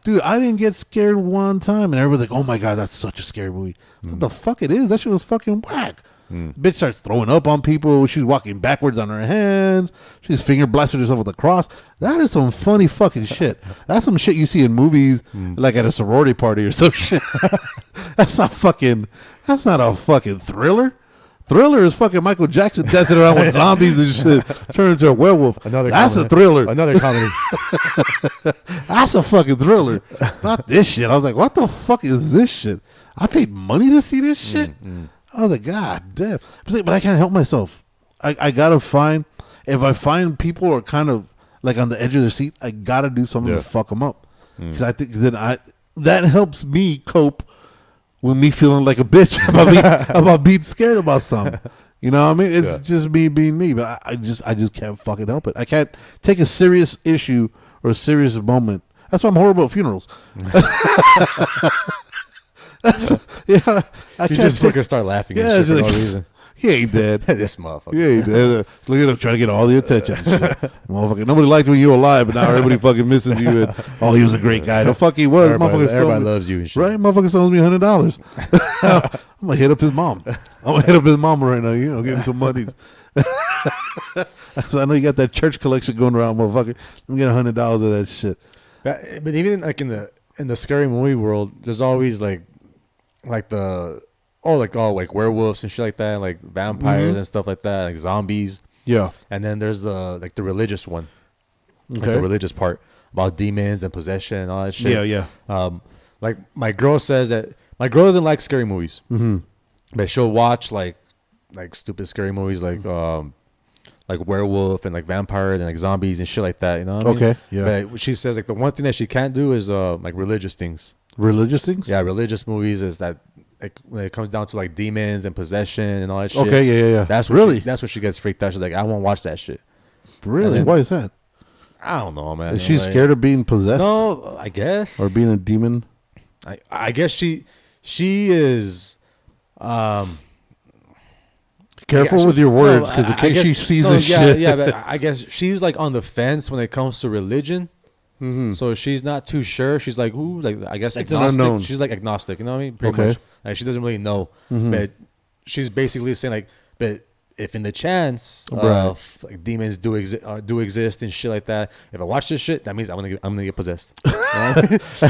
Dude, I didn't get scared one time. And everybody's like, oh my God, that's such a scary movie. What the fuck it is? That shit was fucking whack. Bitch starts throwing up on people. She's walking backwards on her hands. She's finger blasting herself with a cross. That is some funny fucking shit. That's some shit you see in movies, like at a sorority party or some shit. That's not a fucking thriller. Thriller is fucking Michael Jackson dancing around with zombies and shit, turning into a werewolf. That's a thriller. Another comedy. That's a fucking thriller. Not this shit. I was like, what the fuck is this shit? I paid money to see this shit? I was like, God damn. But I can't help myself. I gotta find, if I find people are kind of like on the edge of their seat, I gotta do something to fuck them up. Because I think that helps me cope with me feeling like a bitch about being scared about something. You know what I mean? It's just me being me, but I just can't fucking help it. I can't take a serious issue or a serious moment. That's why I'm horrible at funerals. You just fucking start laughing and shit for no reason. He ain't dead. This motherfucker. He ain't dead. Look at him trying to get all the attention. Motherfucker. Nobody liked when you were alive, but now everybody fucking misses you. And, oh, he was a great guy. The fuck he was. Everybody loves you and shit. Right? Motherfucker sells me $100. I'm going to hit up his mom. I'm going to hit up his mom right now. You know, give him some monies. So I know you got that church collection going around, motherfucker. Let me get $100 of that shit. But even like in the scary movie world, there's always like werewolves and shit like that, like vampires and stuff like that, like zombies. Yeah. And then there's the religious one. Okay. Like the religious part about demons and possession and all that shit. Yeah. Like my girl says that my girl doesn't like scary movies. But she'll watch like stupid scary movies like werewolf and like vampires and like zombies and shit like that, you know what I mean? Okay. Yeah. But she says like the one thing that she can't do is like religious things. Religious things? Yeah, religious movies is that like when it comes down to like demons and possession and all that shit. Okay, yeah. That's what that's what she gets freaked out. She's like, I won't watch that shit. Really? Why is that? I don't know, man. Is she scared of being possessed? No, I guess. Or being a demon? I guess she is. Careful with your words, because in case she sees this shit. Yeah, but I guess she's like on the fence when it comes to religion. So she's not too sure. She's like, ooh, like I guess it's agnostic. An unknown. She's like agnostic, you know what I mean? Pretty much. Like she doesn't really know, but she's basically saying like, but if in the chance of like demons do exist and shit like that, if I watch this shit, that means I'm gonna get possessed.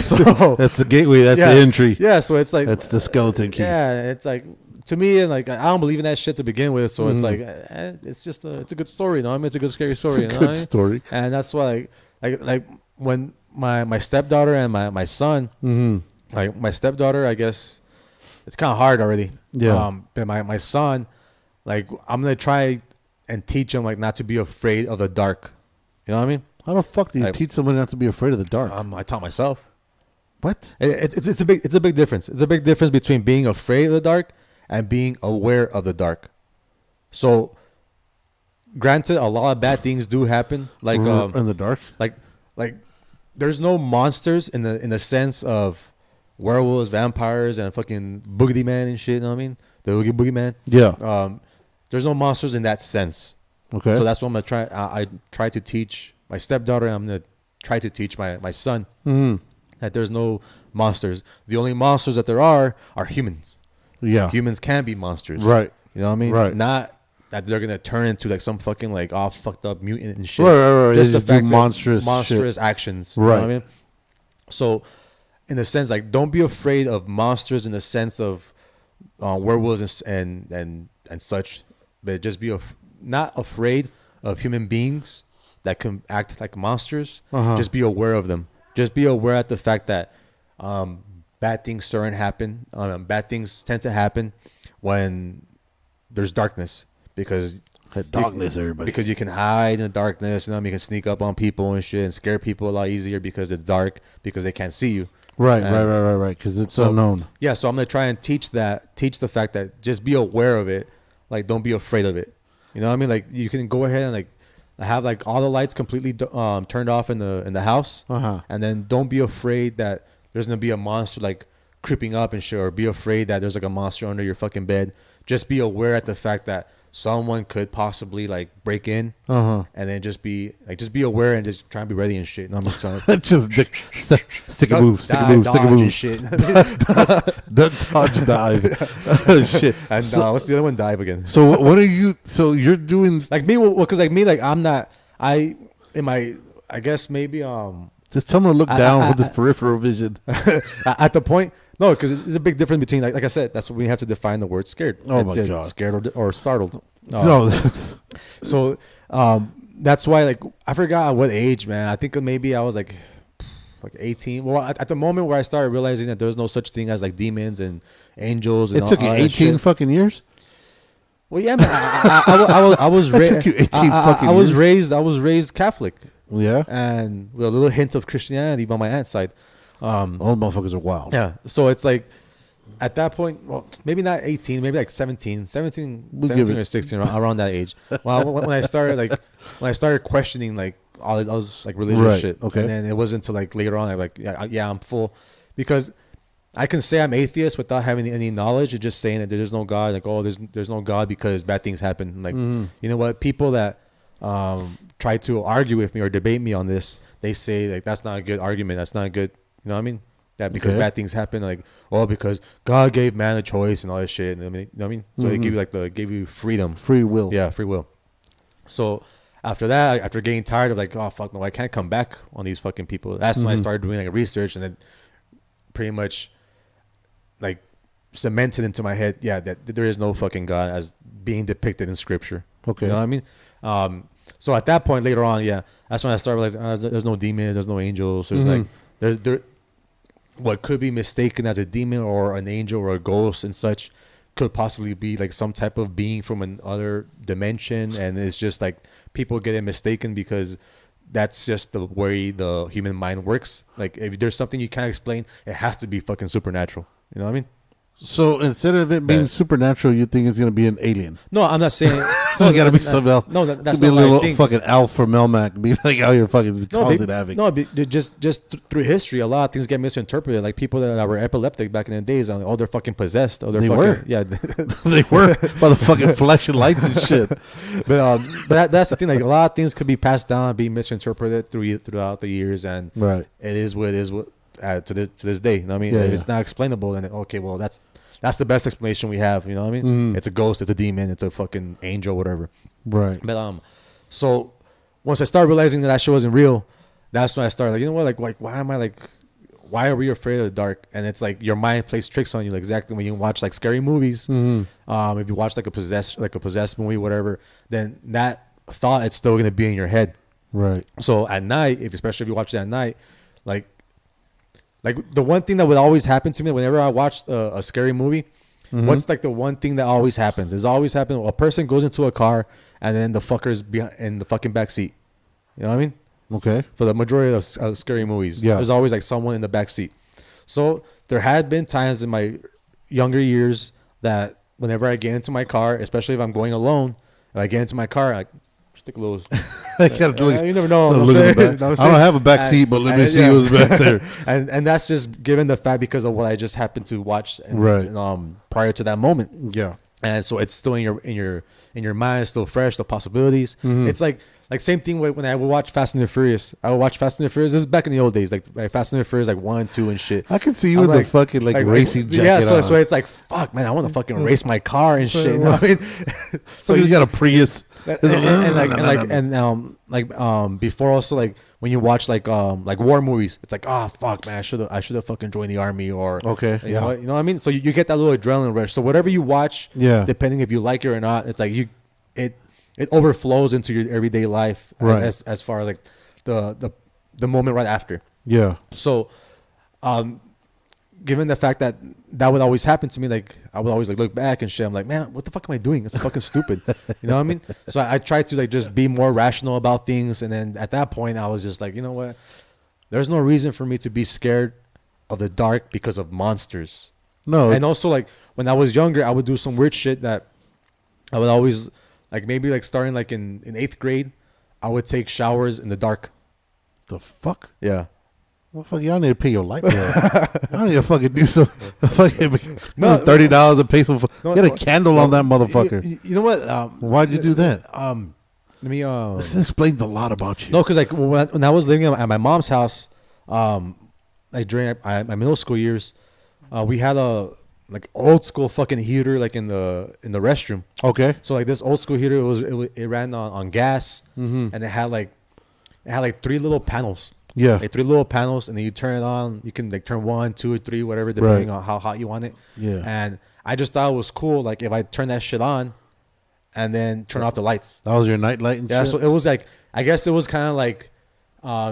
So that's the gateway. That's the entry. Yeah. So it's like that's the skeleton key. Yeah. It's like to me, and like I don't believe in that shit to begin with. So it's like it's just it's a good story. You know what I mean? It's a good scary story. It's a good story. And that's why like when my stepdaughter and my son, like my stepdaughter, I guess it's kind of hard already. Yeah. But my son, like I'm gonna try and teach him like not to be afraid of the dark. You know what I mean? How the fuck do you teach somebody not to be afraid of the dark? I taught myself. What? It's a big difference. It's a big difference between being afraid of the dark and being aware of the dark. So, granted, a lot of bad things do happen, like in the dark. Like there's no monsters in the sense of werewolves, vampires, and fucking boogeyman and shit. You know what I mean? The boogeyman. Yeah. There's no monsters in that sense. Okay. So that's what I'm gonna try. I try to teach my stepdaughter. I'm gonna try to teach my son that there's no monsters. The only monsters that there are humans. Yeah. Humans can be monsters. Right. You know what I mean? Right. Not that they're gonna turn into like some fucking like all fucked up mutant and shit. Right. Just the fact do monstrous actions. Right. You know what I mean? So in the sense like don't be afraid of monsters in the sense of werewolves and such, but just be not afraid of human beings that can act like monsters. Just be aware of them. Just be aware at the fact that bad things start to happen. Bad things tend to happen when there's darkness, because everybody. Because you can hide in the darkness, you can sneak up on people and shit and scare people a lot easier because it's dark, because they can't see you. Right. Because it's unknown. Yeah, so I'm gonna try and teach the fact that just be aware of it. Like, don't be afraid of it. You know what I mean? Like, you can go ahead and like have like all the lights completely turned off in the house, and then don't be afraid that there's gonna be a monster like creeping up and shit, or be afraid that there's like a monster under your fucking bed. Just be aware at the fact that someone could possibly like break in, and then just be aware and just try and be ready and shit. No, I'm just trying to stick a move, and shit. Dodge, dive, shit. And what's the other one? Dive again. So what are you? So you're doing like me? Well, because like me, like I'm not. I guess maybe just tell them to look down with this peripheral vision. At the point. No, because there's a big difference between, like I said, that's what we have to define the word scared. Oh, my God. Scared or startled. No. So that's why, like, I forgot what age, man. I think maybe I was like 18. Well, at the moment where I started realizing that there was no such thing as like demons and angels. And it took you 18 fucking years? Well, yeah, man. I was raised. It took you 18 fucking years? I was raised Catholic. Yeah. And with a little hint of Christianity by my aunt's side. All motherfuckers are wild. Yeah. So it's like at that point, well, maybe not 18, maybe like 17 or 16, around that age. Well, when I started questioning like all this, I was like religious shit. Okay. And then it wasn't until like later on, I'm like, yeah, I'm full, because I can say I'm atheist without having any knowledge and just saying that there's no God. Like, oh, there's no God because bad things happen. Like, you know what? People that try to argue with me or debate me on this, they say like that's not a good argument. That's not good. You know what I mean? That because bad things happen, like, oh, because God gave man a choice and all this shit. I mean, you know what I mean? So they gave you freedom, free will. Yeah, free will. So after that, after getting tired of like, oh fuck no, I can't come back on these fucking people. That's when I started doing like research, and then pretty much like cemented into my head, that there is no fucking God as being depicted in scripture. Okay, you know what I mean? So at that point later on, that's when I started realizing there's no demons, there's no angels. There's like there. What could be mistaken as a demon or an angel or a ghost and such could possibly be like some type of being from another dimension, and it's just like people get it mistaken because that's just the way the human mind works. Like if there's something you can't explain, it has to be fucking supernatural. You know what I mean? So instead of it being supernatural, you think it's gonna be an alien? No, I'm not saying. It's gotta be something else. No, that's be not a little thing. Fucking Alf from Melmac. Be like out here fucking causing havoc. No, just through history, a lot of things get misinterpreted. Like people that were epileptic back in the days, they're fucking possessed. Or They were. Yeah, they were by the fucking flashing lights and shit. But that's the thing. Like a lot of things could be passed down, and be misinterpreted throughout the years, and right. It is what it is. To this day, you know what I mean? If it's not explainable, then okay, well that's the best explanation we have. You know what I mean? It's a ghost, it's a demon, it's a fucking angel, whatever. Right. But so once I started realizing that shit wasn't real, that's when I started like, you know what, like why are we afraid of the dark? And it's like your mind plays tricks on you, like exactly when you watch like scary movies. If you watch like a possessed movie, whatever, then that thought it's still gonna be in your head. Right. So at night, especially if you watch it at night, like the one thing that would always happen to me whenever I watched a scary movie, what's like the one thing that always happens? Is always happen. A person goes into a car and then the fucker's in the fucking back seat. You know what I mean? Okay. For the majority of scary movies, yeah, there's always like someone in the back seat. So there had been times in my younger years that whenever I get into my car, especially if I'm going alone, if I get into my car, I stick a little. You never know. I don't have a back seat, but let me see who's back there. and that's just given the fact because of what I just happened to watch, right? Prior to that moment, yeah. And so it's still in and your mind is still fresh, the possibilities. It's like same thing when I would watch Fast and the Furious. I would watch Fast and the Furious. This is back in the old days, like Fast and the Furious, like 1, 2, and shit. I can see you with the fucking racing jacket. Yeah, so it's like, fuck, man, I want to fucking race my car and shit. You know what I mean? So you got a Prius, before also, like when you watch like war movies, it's like, oh fuck, man, I should have fucking joined the army, or you know what I mean. So you get that little adrenaline rush. So whatever you watch, depending if you like it or not, it's like it overflows into your everyday life, right? As far as like the moment right after. Yeah. So, given the fact that would always happen to me, like I would always like look back and shit. I'm like, man, what the fuck am I doing? It's fucking stupid. You know what I mean? So I tried to like just be more rational about things, and then at that point, I was just like, you know what? There's no reason for me to be scared of the dark because of monsters. No. And also, like when I was younger, I would do some weird shit that I would always. Like maybe like starting like in 8th grade, I would take showers in the dark. The fuck? Yeah. Well, fuck, y'all need to pay your light bill. Y'all need to fucking do some fucking $30 a pay some. Get a candle on that motherfucker. You know what? Why'd you do that? Let me. This explains a lot about you. No, because like when I was living at my mom's house, like during my middle school years, we had a like old school fucking heater like in the restroom. Okay. So like this old school heater, it ran on gas, and it had like 3 little panels. Yeah. Like 3 little panels, and then you turn it on. You can like turn 1, 2, or 3, whatever, depending on how hot you want it. Yeah. And I just thought it was cool, like if I turn that shit on, and then turn off the lights. That was your night light and shit? Yeah. So it was like, I guess it was kind of like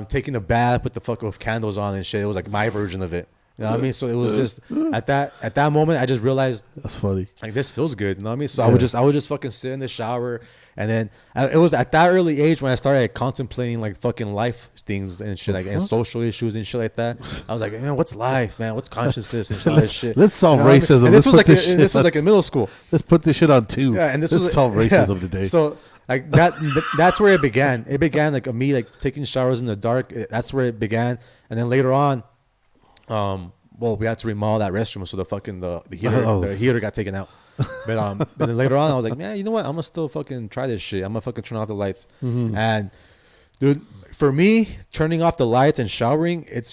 taking a bath with the fuck with candles on and shit. It was like my version of it. You know what I mean? So it was just at that moment I just realized that's funny. Like this feels good. You know what I mean? So I would just fucking sit in the shower, and then it was at that early age when I started like, contemplating like fucking life things and shit, like and social issues and shit like that. I was like, man, what's life, man? What's consciousness and shit like that shit? Let's solve racism. And this was like in middle school. Let's put this shit on 2. Yeah, and let's solve racism today. So like that's where it began. It began like me like taking showers in the dark. That's where it began, and then later on. Well, we had to remodel that restroom, so the heater got taken out. But then later on, I was like, man, you know what? I'm gonna still fucking try this shit. I'm gonna fucking turn off the lights. And dude, for me, turning off the lights and showering, it's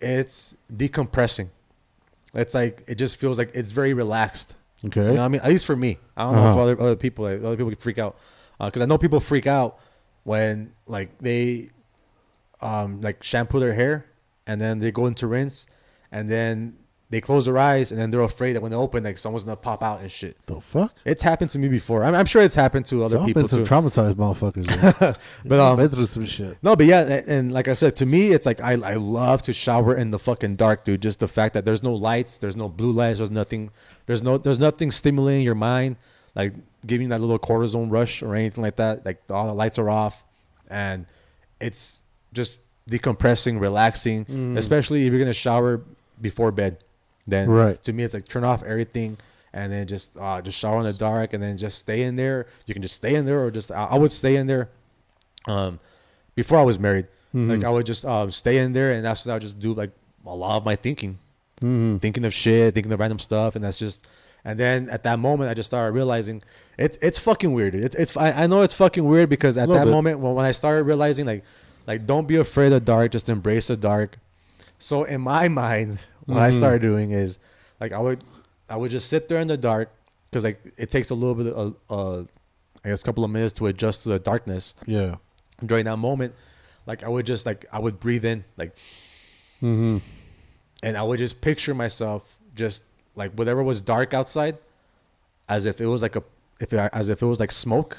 decompressing. It's like it just feels like it's very relaxed. Okay, you know what I mean? At least for me. I don't know if other people can freak out, because I know people freak out when like they like shampoo their hair. And then they go into rinse, and then they close their eyes, and then they're afraid that when they open, like someone's gonna pop out and shit. The fuck? It's happened to me before. I'm sure it's happened to other people too. Some traumatized motherfuckers. But been through some shit. No, but yeah, and like I said, to me, it's like I love to shower in the fucking dark, dude. Just the fact that there's no lights, there's no blue lights, there's nothing stimulating your mind, like giving that little cortisone rush or anything like that. Like all the lights are off, and it's just decompressing, relaxing, especially if you're gonna shower before bed. Then to me, it's like turn off everything and then just shower in the dark, and then just stay in there. You can just stay in there, or just I would stay in there. Before I was married, like I would just stay in there, and that's what I would just do, like a lot of my thinking, thinking of shit, thinking of random stuff, and that's just. And then at that moment, I just started realizing it's fucking weird. I know it's fucking weird, because at that moment when I started realizing like don't be afraid of the dark, just embrace the dark. So in my mind, what I started doing is like I would just sit there in the dark, because like it takes a little bit of I guess a couple of minutes to adjust to the darkness. Yeah. During that moment, like I would breathe in like, and I would just picture myself just like whatever was dark outside, as if it was like as if it was like smoke,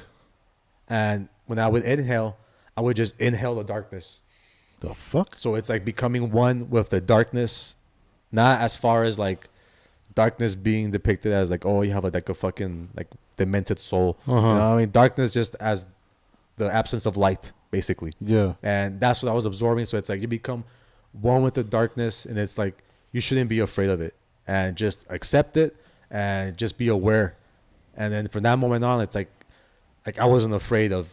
and when I would inhale, I would just inhale the darkness. The fuck? So it's like becoming one with the darkness, not as far as like darkness being depicted as like, oh, you have like a fucking like demented soul. You know what I mean? Darkness just as the absence of light, basically. Yeah. And that's what I was absorbing. So it's like you become one with the darkness, and it's like you shouldn't be afraid of it, and just accept it and just be aware. And then from that moment on, it's like I wasn't afraid of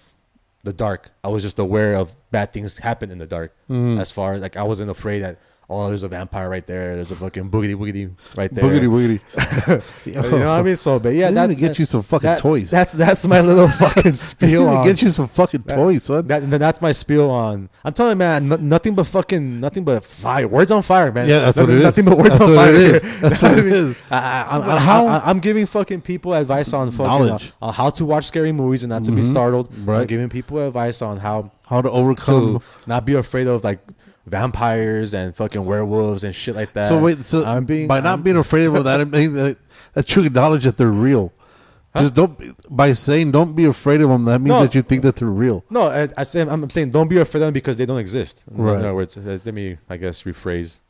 the dark. I was just aware of bad things happen in the dark. As far as like I wasn't afraid that, oh, there's a vampire right there. There's a fucking boogity woogity right there. Boogity woogity. You know what I mean? So, but yeah, that's to get you some fucking toys. That's my little fucking spiel on. Get you some fucking toys, son. That's my spiel on. I'm telling you, man, nothing but fire. Words on fire, man. Yeah, that's what it is. Nothing but words on fire. That's what it is. I'm giving fucking people advice on fucking knowledge on how to watch scary movies and not to be startled. Right. I'm giving people advice on how to overcome, not be afraid of like vampires and fucking werewolves and shit like that. So wait, not being afraid of that, that's true knowledge that they're real. Huh? Just don't be afraid of them. That means that you think that they're real. No, I'm saying don't be afraid of them because they don't exist. Right. In other words, let me, I guess, rephrase.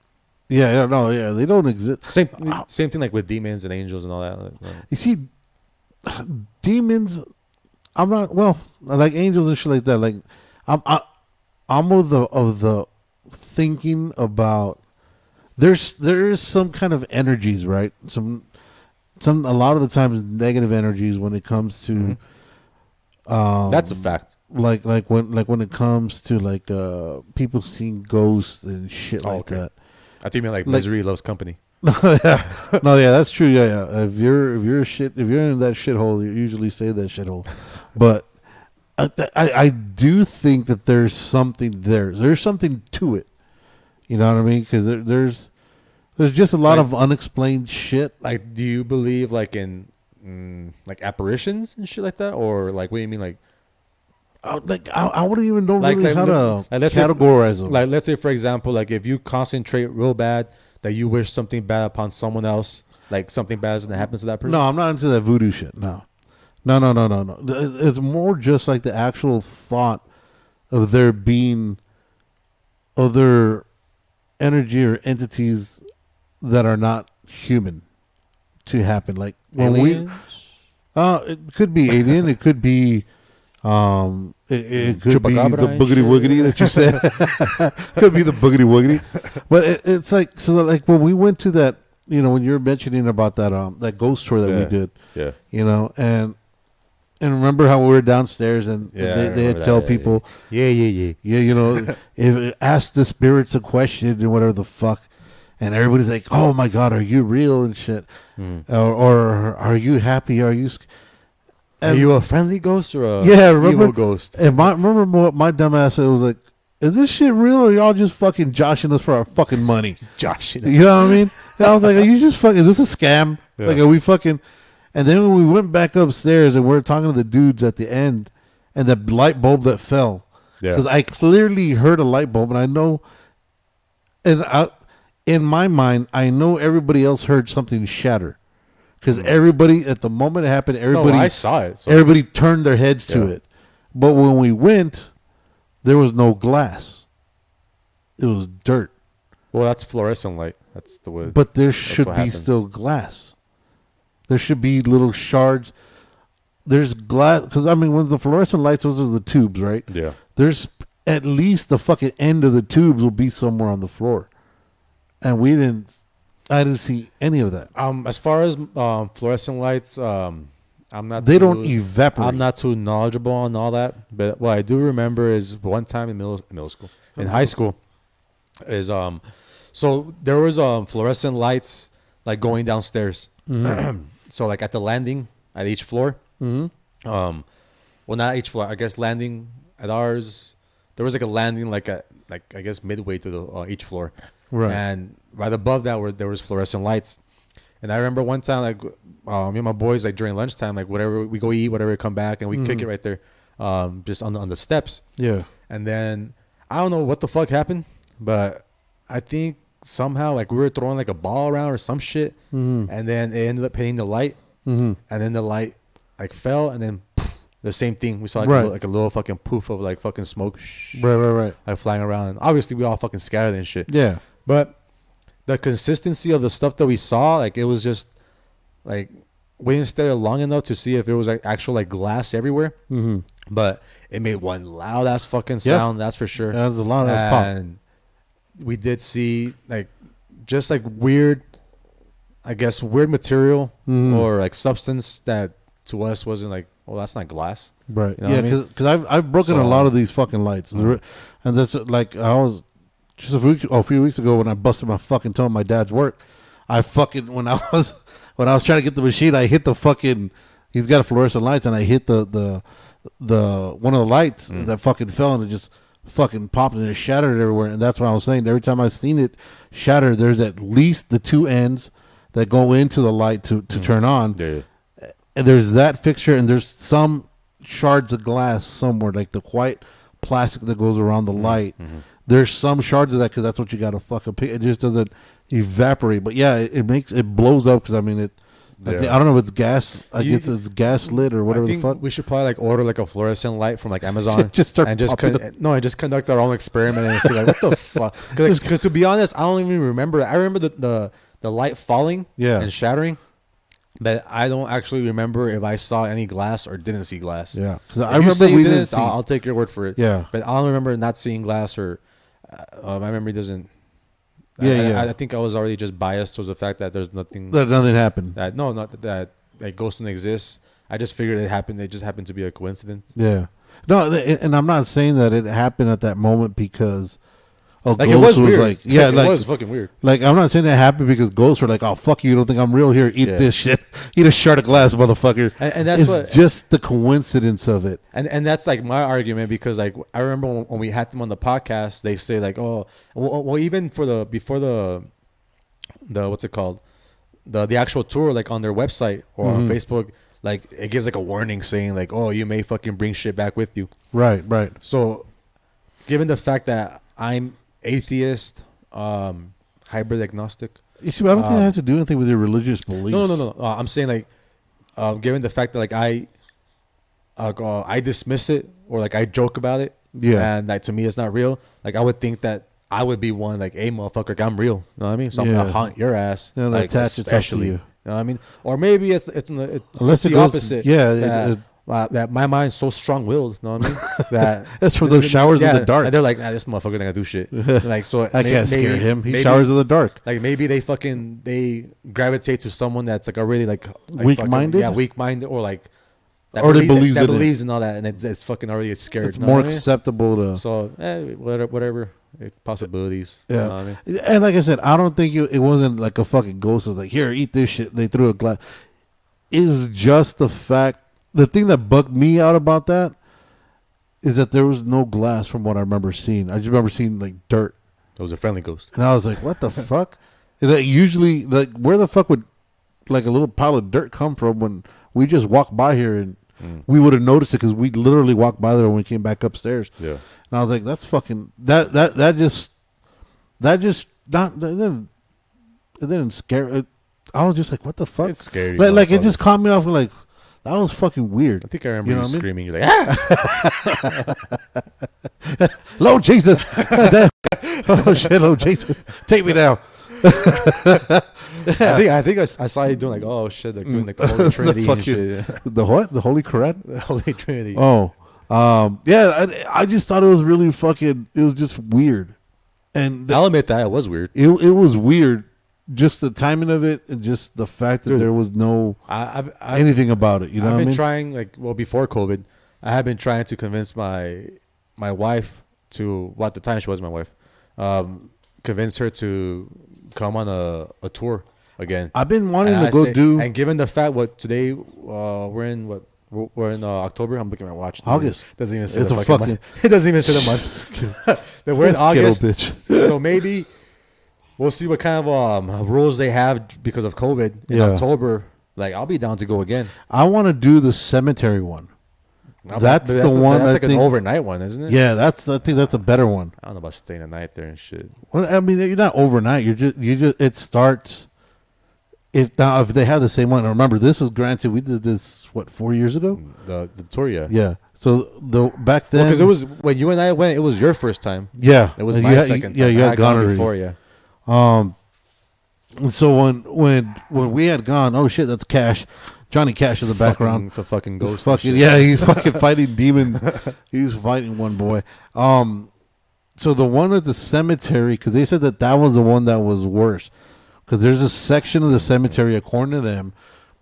Yeah, they don't exist. Same thing like with demons and angels and all that. You see, demons. I'm not like angels and shit like that. Like I'm of the thinking about there is some kind of energies, right? Some a lot of the times negative energies when it comes to that's a fact. Like when it comes to like people seeing ghosts and shit like that. I think you mean like misery loves company. Yeah, that's true. Yeah. If you're in that shithole, you usually say that shithole. But I do think that there's something there. There's something to it. You know what I mean? Because there's just a lot of unexplained shit. Like, do you believe like in like apparitions and shit like that, or like what do you mean like? I wouldn't even know really how to categorize them. Like, let's say for example, like if you concentrate real bad that you wish something bad upon someone else, like something bad is gonna happen to that person. No, I'm not into that voodoo shit. No. It's more just like the actual thought of there being other energy or entities that are not human to happen. Like when aliens? It could be alien. It could be it could be the boogity woogity that you said. Could be the boogity woogity. But it's like, so like when we went to that, when you were mentioning about that ghost tour that we did, and remember how we were downstairs and they'd tell people, if ask the spirits a question and whatever the fuck, and everybody's like, oh my God, are you real and shit, or are you happy? Are you a friendly ghost or a evil ghost? And remember what my dumb ass said, was like, is this shit real or y'all just fucking joshing us for our fucking money? Joshing. You know what I mean? And I was like, are you just fucking, is this a scam? Yeah. Like, are we fucking... And then when we went back upstairs and we're talking to the dudes at the end and the light bulb that fell. Because I clearly heard a light bulb and I know... in my mind, I know everybody else heard something shatter. Because everybody, at the moment it happened, I saw it. So. Everybody turned their heads to it. But when we went, there was no glass. It was dirt. Well, that's fluorescent light. That's the way. But there should be still glass. There should be little shards. There's glass. Because, when the fluorescent lights, those are the tubes, right? Yeah. There's at least the fucking end of the tubes will be somewhere on the floor. And I didn't see any of that. As far as fluorescent lights, I'm not. They don't evaporate. I'm not too knowledgeable on all that, but what I do remember is one time in middle school, in high school, is so there was fluorescent lights like going downstairs. Mm-hmm. So like at the landing at each floor. Mm-hmm. Well, not each floor. I guess landing at ours. There was like a landing like I guess midway to the each floor. Right. And right above that there was fluorescent lights. And I remember one time, like, me and my boys, like during lunchtime, like whatever, we go eat, whatever, come back and we kick it right there, just on the steps. Yeah. And then I don't know what the fuck happened, but I think somehow like we were throwing like a ball around or some shit, and then it ended up hitting the light, and then the light like fell, and then the same thing. We saw like a little fucking poof of like fucking smoke, right, like flying around. And obviously we all fucking scattered and shit. Yeah. But the consistency of the stuff that we saw, like it was just like we didn't stare long enough to see if it was like actual like glass everywhere. Mm-hmm. But it made one loud ass fucking sound, that's for sure. Yeah, there's a lot of ass pop. And we did see like just like weird, I guess weird material or like substance that to us wasn't like, well, that's not glass, right? You know because I've broken a lot of these fucking lights, and that's like I was just a few weeks ago when I busted my fucking toe at my dad's work, I fucking when I was trying to get the machine, I hit the fucking. He's got a fluorescent lights, and I hit the one of the lights that fucking fell, and it just fucking popped and it shattered everywhere. And that's what I was saying. Every time I've seen it shatter, there's at least the two ends that go into the light to turn on. Yeah. And there's that fixture, and there's some shards of glass somewhere, like the white plastic that goes around the light. There's some shards of that because that's what you got to fucking pick. It just doesn't evaporate. But yeah, it blows up because I mean it. I don't know if it's gas. I guess it's gas lit or whatever the fuck. We should probably like order like a fluorescent light from like Amazon. Just conduct our own experiment and see like what the fuck. Because to be honest, I don't even remember. I remember the light falling and shattering, but I don't actually remember if I saw any glass or didn't see glass. Yeah, because I remember we didn't. I'll take your word for it. Yeah, but I don't remember not seeing glass or my memory doesn't. I think I was already just biased towards the fact that there's nothing. That nothing happened. Not that ghosts don't exist. I just figured it happened. It just happened to be a coincidence. Yeah. No, and I'm not saying that it happened at that moment because like it was weird. Like, yeah, like, it was fucking weird. Like I'm not saying that happened because ghosts were like, oh fuck you, don't think I'm real here? Eat this shit. Eat a shard of glass, motherfucker. And that's just the coincidence of it. And that's like my argument because like I remember when we had them on the podcast, they say like, oh, well even before the what's it called, the actual tour, like on their website or on Facebook, like it gives like a warning saying like, oh, you may fucking bring shit back with you. Right. So, given the fact that I'm atheist, hybrid agnostic. You see, I don't think it has to do anything with your religious beliefs. No. I'm saying like, given the fact that like I dismiss it or like I joke about it, and like to me it's not real. Like I would think that I would be one like, hey motherfucker, like, I'm real. You know what I mean? So I'm gonna haunt your ass. Yeah, like especially. You know what I mean? Or maybe it's the opposite. Yeah. That my mind's so strong-willed, you know what I mean? That that's for those showers in the dark. And they're like, this motherfucker not gonna do shit. Like, so I can't scare him. He showers in the dark. Like maybe they gravitate to someone that's like already like weak-minded. Weak-minded, or like that believes in all that, and it's fucking already scared. It's more acceptable to. So whatever possibilities. Yeah, you know what I mean? And like I said, I don't think it wasn't like a fucking ghost. It was like, here, eat this shit. They threw a glass. It's just the fact. The thing that bugged me out about that is that there was no glass from what I remember seeing. I just remember seeing like dirt. It was a friendly ghost. And I was like, what the fuck? And usually, like, where the fuck would like a little pile of dirt come from when we just walked by here and we would have noticed it because we literally walked by there when we came back upstairs. Yeah. And I was like, that's fucking, that just not, it didn't scare it. I was just like, what the fuck? It's scary. Like it just caught me off like, that was fucking weird. I think I remember you screaming. You're like, ah! Lord Jesus. Oh, shit, Lord Jesus. Take me now. I think I saw you doing like, oh, shit, like doing like the Holy Trinity and shit. The what? The Holy Quran? The Holy Trinity. Oh. Yeah, I just thought it was really fucking, it was just weird. And I'll admit that. It was weird. It was weird. Just the timing of it, and just the fact that there was no anything about it. You know, I've been trying before COVID, I have been trying to convince my wife to. Well, at the time she was my wife, convince her to come on a tour again. I've been wanting to go do. And given the fact today we're in October. I'm looking at my watch. August doesn't even say the fucking month. It doesn't even say the month. We're in August, bitch. So maybe. We'll see what kind of rules they have because of COVID in October. Like, I'll be down to go again. I want to do the cemetery one. That's the one. That's like an overnight one, isn't it? Yeah, I think that's a better one. I don't know about staying a night there and shit. Well, I mean, you're not overnight. You just. It starts. If they have the same one, remember this was granted. We did this 4 years ago. The tour, yeah. Yeah. So back then, because it was when you and I went, it was your first time. Yeah, it was my second time. Yeah, you had gone before, yeah. And so when we had gone, oh shit, that's Cash, Johnny Cash in the background. It's a fucking ghost. He's fucking fighting demons. He's fighting one boy. So the one at the cemetery, because they said that was the one that was worse, because there's a section of the cemetery, according to them,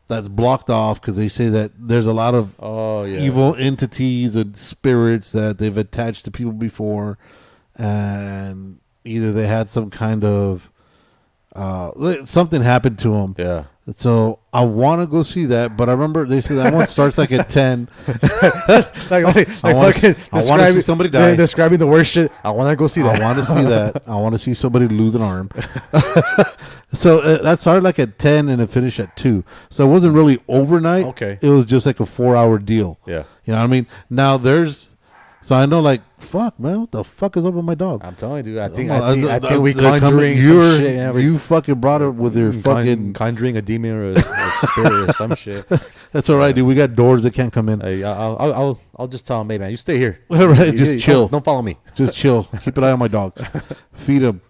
that's blocked off because they say that there's a lot of evil entities and spirits that they've attached to people before, and either they had some kind of something happened to them. Yeah. So I want to go see that, but I remember they said that one starts like at 10. I want to see somebody die. Describing the worst shit. I want to go see that. I want to see that. I want to see somebody lose an arm. So that started like at 10 and it finished at 2. So it wasn't really overnight. Okay. It was just like a 4-hour deal. Yeah. You know what I mean? Now so I know, like, fuck, man, what the fuck is up with my dog? I'm telling you, dude. I think we conjuring some shit. Yeah, you fucking brought it with your fucking conjuring a demon or a spirit or some shit. That's all right, dude. We got doors that can't come in. Hey, I'll just tell him, hey man, you stay here. All right, just chill. Don't follow me. Just chill. Keep an eye on my dog. Feed him.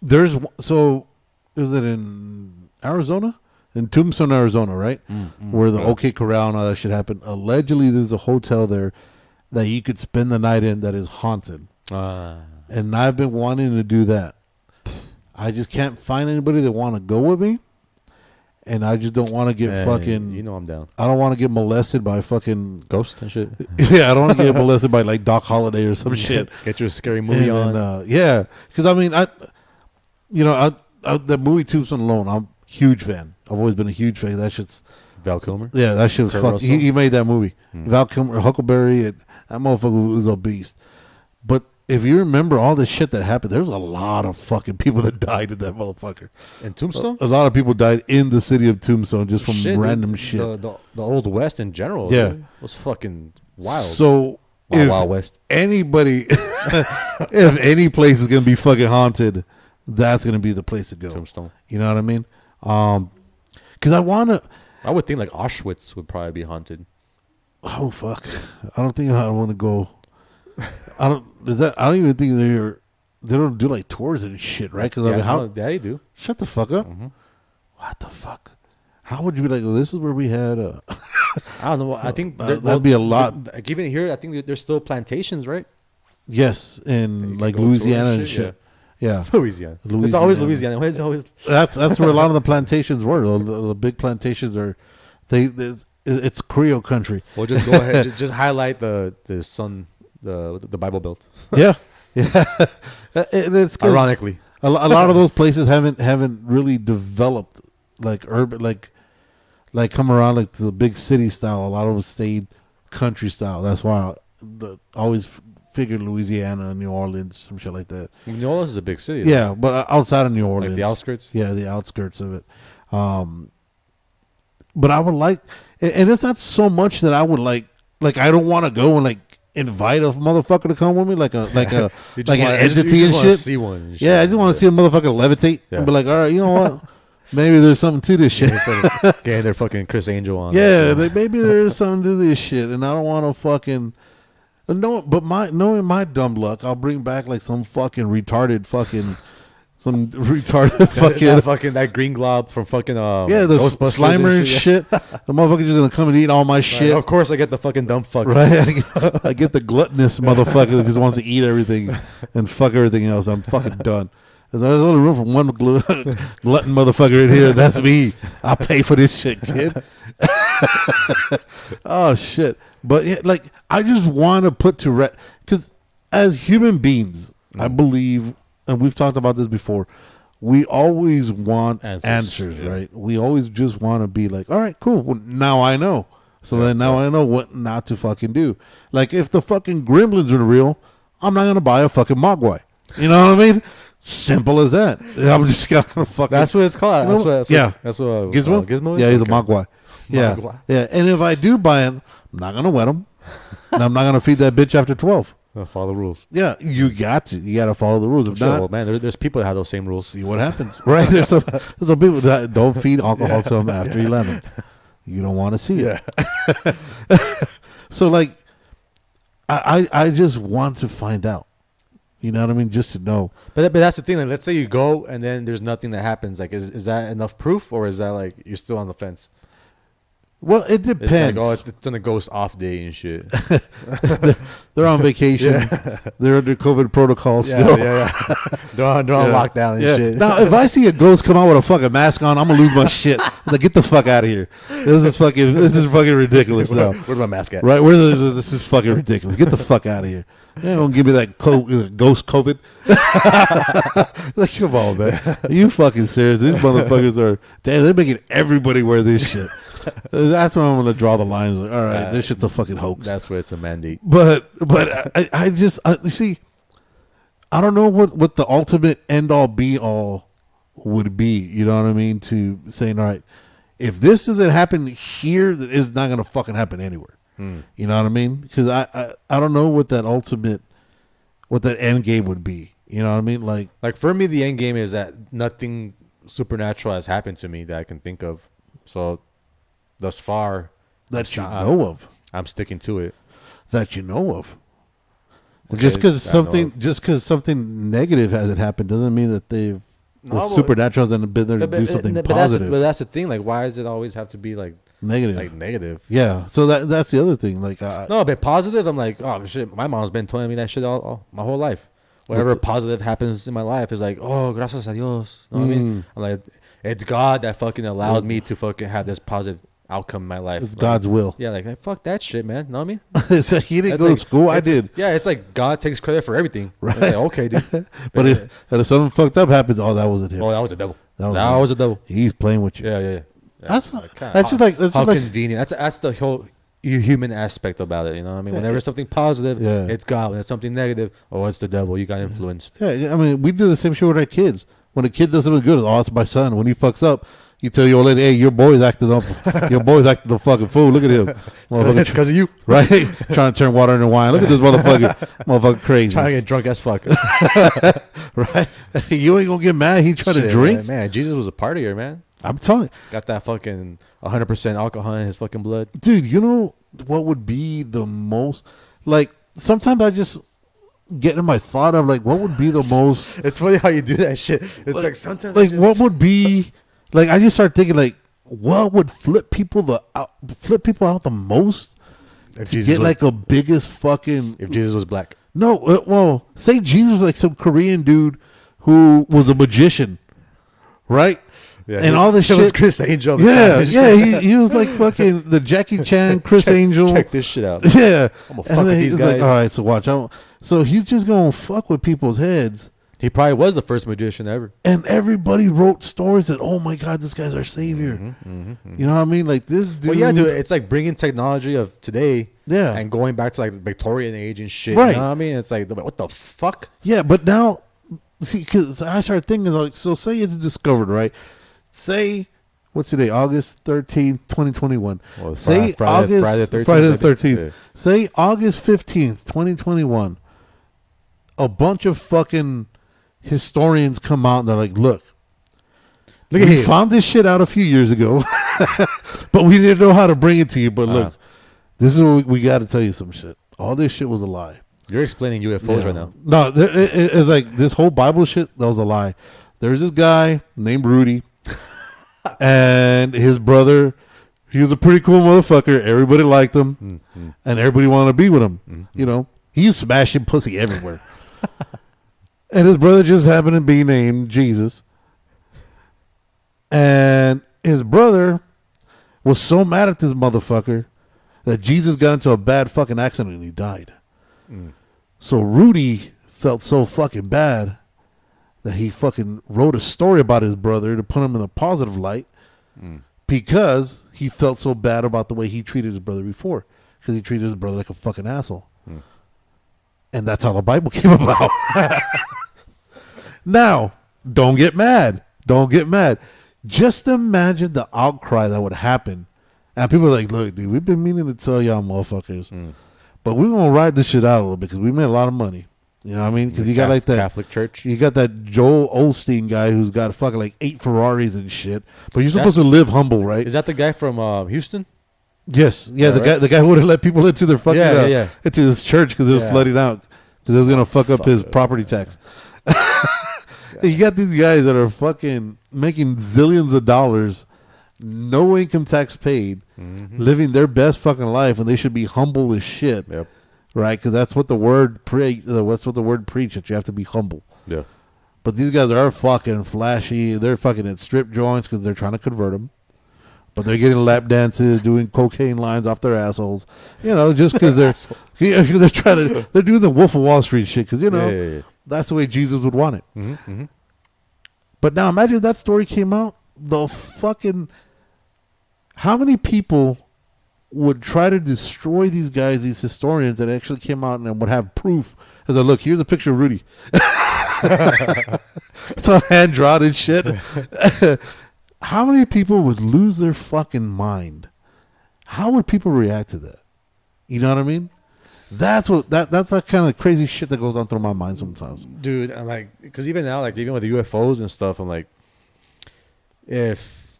Is it in Arizona? In Tombstone, Arizona, right? Where the OK Corral and all that shit happened. Allegedly, there's a hotel there that you could spend the night in that is haunted. And I've been wanting to do that. I just can't find anybody that want to go with me. And I just don't want to get fucking... You know I'm down. I don't want to get molested by fucking... Ghosts and shit? Yeah, I don't want to get molested by like Doc Holliday or some shit. Get your scary movie on. Yeah. Because I mean, the movie Tombstone alone, I'm a huge fan. I've always been a huge fan. That shit's... Val Kilmer? Yeah, that shit was fucking... He made that movie. Val Kilmer, Huckleberry, that motherfucker was a beast. But if you remember all the shit that happened, there was a lot of fucking people that died in that motherfucker. In Tombstone? A lot of people died in the city of Tombstone just from random shit. The Old West in general. Yeah. Was fucking wild. So... Wild West. Anybody... if any place is going to be fucking haunted, that's going to be the place to go. Tombstone. You know what I mean? Because I would think like Auschwitz would probably be haunted. Oh fuck! I don't think I want to go. I don't even think they don't do like tours and shit, right? Because yeah, they do. Shut the fuck up. What the fuck? How would you be like? Well, this is where we had. I don't know. I think that'd be a lot. Even here, I think there's still plantations, right? Yes, in like Louisiana and shit. Yeah. Louisiana. It's always Louisiana. It's always that's where a lot of the plantations were. The big plantations are. It's Creole country. Well, just go ahead. just highlight the Bible Belt. Yeah. It's ironically a lot of those places haven't really developed like urban like come around like the big city style. A lot of them stayed country style. That's why I always figured Louisiana and New Orleans, some shit like that. New Orleans is a big city. Yeah, but outside of New Orleans, like the outskirts. Yeah, the outskirts of it. But I would like, and it's not so much that I would like I don't want to go and like invite a motherfucker to come with me, like an entity and shit. See one. Yeah, I just want to see a motherfucker levitate and be like, all right, you know what? Maybe there's something to this shit. Okay, they're fucking Chris Angel on. Yeah, maybe there's something to this shit, and I don't want to fucking. No, but knowing my dumb luck, I'll bring back like some fucking retarded fucking. Some retarded fucking that green glob from fucking yeah, the Slimer and shit. The motherfucker just gonna come and eat all my shit. Of course, I get the fucking dumb fuck. Right, I get the gluttonous motherfucker that just wants to eat everything and fuck everything else. I'm fucking done. There's only room for one glutton motherfucker in here. That's me. I'll pay for this shit, kid. Oh shit! But yeah, like I just want to put to rest because as human beings, I believe. And we've talked about this before. We always want answers, right? We always just want to be like, all right, cool. Well, now I know. So then now I know what not to fucking do. Like if the fucking gremlins are real, I'm not going to buy a fucking mogwai. You know what I mean? Simple as that. I'm just going to fucking. That's what it's called. That's what Gizmo? Gizmo? Yeah, he's a mogwai. Yeah. Yeah. And if I do buy him, I'm not going to wet him. And I'm not going to feed that bitch after 12. Follow the rules. Yeah, you got to follow the rules. If not, well, man, there's people that have those same rules. See what happens, right? There's some people that don't feed alcohol to them after 11. You don't want to see it. So, like, I just want to find out. You know what I mean? Just to know. But that's the thing. Like, let's say you go and then there's nothing that happens. Like, is that enough proof, or is that like you're still on the fence? Well, it depends. It's like, it's on a ghost off day and shit. they're on vacation. Yeah. They're under COVID protocol still. Yeah. They're on lockdown and shit. Now, if I see a ghost come out with a fucking mask on, I'm gonna lose my shit. Like, get the fuck out of here. This is fucking ridiculous now. Where's my mask at? Right? This is fucking ridiculous. Get the fuck out of here. You don't give me that ghost COVID. Like, come on, man. Are you fucking serious? These motherfuckers are. Damn, they're making everybody wear this shit. That's where I'm gonna draw the lines. Like, all right, this shit's a fucking hoax. That's where it's a mandate. But I just you see, I don't know what the ultimate end all be all would be. You know what I mean? To saying, all right, if this doesn't happen here, that is not gonna fucking happen anywhere. You know what I mean? Because I don't know what that end game would be. You know what I mean? Like for me, the end game is that nothing supernatural has happened to me that I can think of. So thus far, that you know of, I'm sticking to it. That you know of. Okay, just because something negative hasn't happened doesn't mean that supernatural hasn't been there to do something positive. But that's the thing. Like, why does it always have to be like negative? Like negative. Yeah. So that's the other thing. Like, no, but positive. I'm like, oh shit. My mom's been telling me that shit all my whole life. Whatever positive happens in my life is like, oh, gracias a Dios. You know what I mean? I'm like, it's God that fucking allowed me to fucking have this positive outcome in my life. It's God's will. Yeah, like fuck that shit, man. You know what I mean? So he didn't go to school. I did. Yeah, it's like God takes credit for everything. Right. Like, okay, dude. But if something fucked up happens, that wasn't him. Oh, that was a devil. That was a devil. He's playing with you. Yeah. That's how convenient. That's the whole human aspect about it. You know what I mean? Whenever it's something positive, it's God. When it's something negative, it's the devil. You got influenced. Yeah, I mean, we do the same shit with our kids. When a kid does something good, it's my son. When he fucks up, you tell your old lady, hey, your boy's acting up. Your boy's acting the fucking fool. Look at him. It's because of you. Right? Trying to turn water into wine. Look at this motherfucker. Motherfucker crazy. Trying to get drunk as fuck. Right? You ain't going to get mad. He trying to drink. Man, Jesus was a partier, man. I'm telling you. Got that fucking 100% alcohol in his fucking blood. Dude, you know what would be the most... Like, sometimes I just... get in my thought of like what would be the most. It's funny how you do that shit. It's like sometimes like what would be like. I just start thinking like what would flip people out the most if to Jesus get was, like a biggest fucking. If Jesus was black, no. Well, say Jesus was like some Korean dude who was a magician, right? Yeah, and all this shit was Chris Angel. Yeah. He was like fucking the Jackie Chan, Chris Angel. Check this shit out. Yeah, I'm gonna fuck with these guys. Like, all right, so watch out. So he's just gonna fuck with people's heads. He probably was the first magician ever. And everybody wrote stories that, oh my God, this guy's our savior. You know what I mean? Like this dude. Well, yeah, dude. It's like bringing technology of today, yeah, and going back to like the Victorian age and shit. Right. You know what I mean? It's like, what the fuck? Yeah, but now, see, because I started thinking like, so say it's discovered, right? Say, what's today? August 13th, 2021. Well, say Friday the 13th. Yeah. Say August 15th, 2021. A bunch of fucking historians come out and they're like, look, we found this shit out a few years ago, but we didn't know how to bring it to you. But look, this is what we got to tell you some shit. All this shit was a lie. You're explaining UFOs right now. No, it's like this whole Bible shit, that was a lie. There's this guy named Rudy and his brother. He was a pretty cool motherfucker. Everybody liked him, and everybody wanted to be with him. You know, he was smashing pussy everywhere. And his brother just happened to be named Jesus. And his brother was so mad at this motherfucker that Jesus got into a bad fucking accident and he died. So Rudy felt so fucking bad that he fucking wrote a story about his brother to put him in a positive light because he felt so bad about the way he treated his brother before, because he treated his brother like a fucking asshole. And that's how the Bible came about. Now, don't get mad. Don't get mad. Just imagine the outcry that would happen. And people are like, look, dude, we've been meaning to tell y'all motherfuckers. But we're going to ride this shit out a little bit because we made a lot of money. You know what I mean? Because you got like that Catholic Church. You got that Joel Osteen guy who's got fucking like 8 Ferraris and shit. But you're supposed to live humble, right? Is that the guy from Houston? Yes. Yeah, the guy who would have let people into their fucking into his church because it was flooding out. Because it was going to fuck up his property tax. You got these guys that are fucking making zillions of dollars no income tax paid, living their best fucking life, and they should be humble as shit. Yep. Right? Because that's what the word preach. What's what the word preach, that you have to be humble. Yeah. But these guys are fucking flashy. They're fucking at strip joints because they're trying to convert them. But they're getting lap dances, doing cocaine lines off their assholes. You know, just because they're they're doing the Wolf of Wall Street shit. Because that's the way Jesus would want it. Mm-hmm. But now imagine if that story came out. The fucking how many people would try to destroy these guys, these historians that actually came out and would have proof? As I look, here's a picture of Rudy. It's all hand drawn and shit. How many people would lose their fucking mind? How would people react to that? You know what I mean? That's that kind of crazy shit that goes on through my mind sometimes. Dude, I'm like, because even now, like, even with the UFOs and stuff, I'm like, if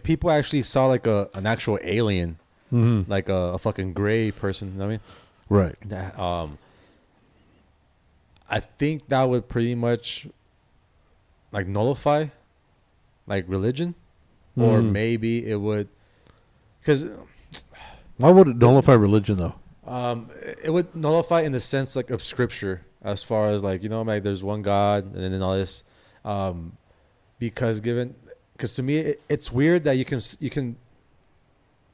people actually saw like an actual alien, like a fucking gray person, you know what I mean? Right. That, I think that would pretty much like nullify like religion, or maybe it would, because why would it nullify religion though? It would nullify in the sense like of scripture, as far as like, you know, like there's one God and then all this, because to me it's weird that you can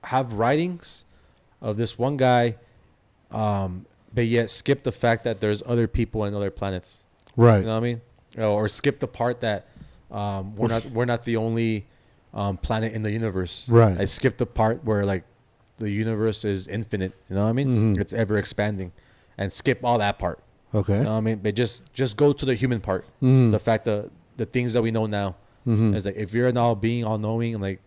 have writings of this one guy, but yet skip the fact that there's other people on other planets. Right. You know what I mean? Or skip the part that we're not the only planet in the universe. Right. I skip the part where like the universe is infinite. You know what I mean? It's ever expanding, and skip all that part. Okay. You know what I mean? But just go to the human part. The fact that the things that we know now is like, if you're an all being, all knowing, like,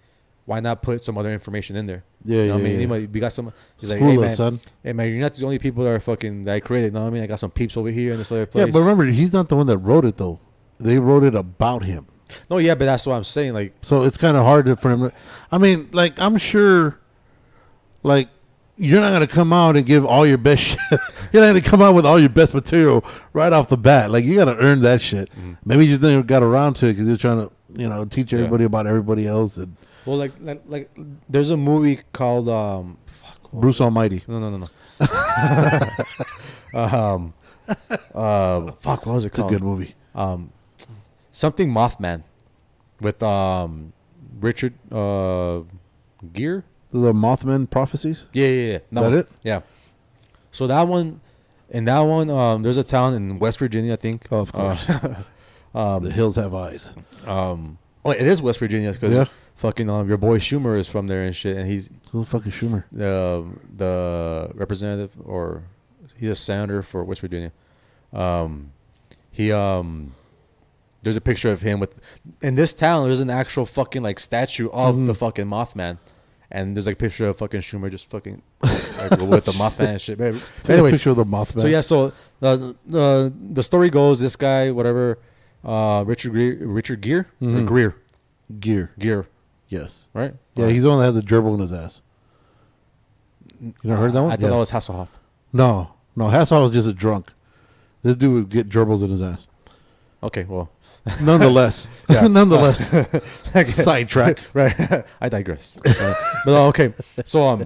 why not put some other information in there? Yeah, you know what I mean? yeah. Anybody, we got some. He's like, School hey us, man, son. hey man, you're not the only people that are fucking that I created. You know what I mean? I got some peeps over here in this other place. Yeah, but remember, he's not the one that wrote it though. They wrote it about him. No, yeah, but that's what I'm saying. Like, so it's kind of hard for him. I mean, like, I'm sure, like, you're not gonna come out and give all your best shit. You're not gonna come out with all your best material right off the bat. Like, you gotta earn that shit. Maybe he just never got around to it because he's trying to, you know, teach everybody about everybody else. And well, like there's a movie called Bruce Almighty. No. Fuck, what was it called? It's a good movie. Something Mothman with Richard Gere. The Mothman Prophecies. Yeah. Is that it? Yeah. So that one, there's a town in West Virginia, I think. Oh, of course. The hills have eyes. Oh, it is West Virginia because fucking your boy Schumer is from there and shit, and he's who the fuck is Schumer? The representative, or he's a senator for West Virginia. There's a picture of him in this town. There's an actual fucking like statue of the fucking Mothman, and there's like a picture of fucking Schumer just fucking like, with the Mothman and shit. Anyway, picture of the Mothman. So yeah, so the story goes, this guy, whatever, Richard Gere or Gere. Yes. Right? Yeah, he's the one that has the gerbil in his ass. You never heard that one? I thought that was Hasselhoff. No, Hasselhoff was just a drunk. This dude would get gerbils in his ass. Okay, well. Nonetheless. Sidetrack. Right. I digress. But okay. So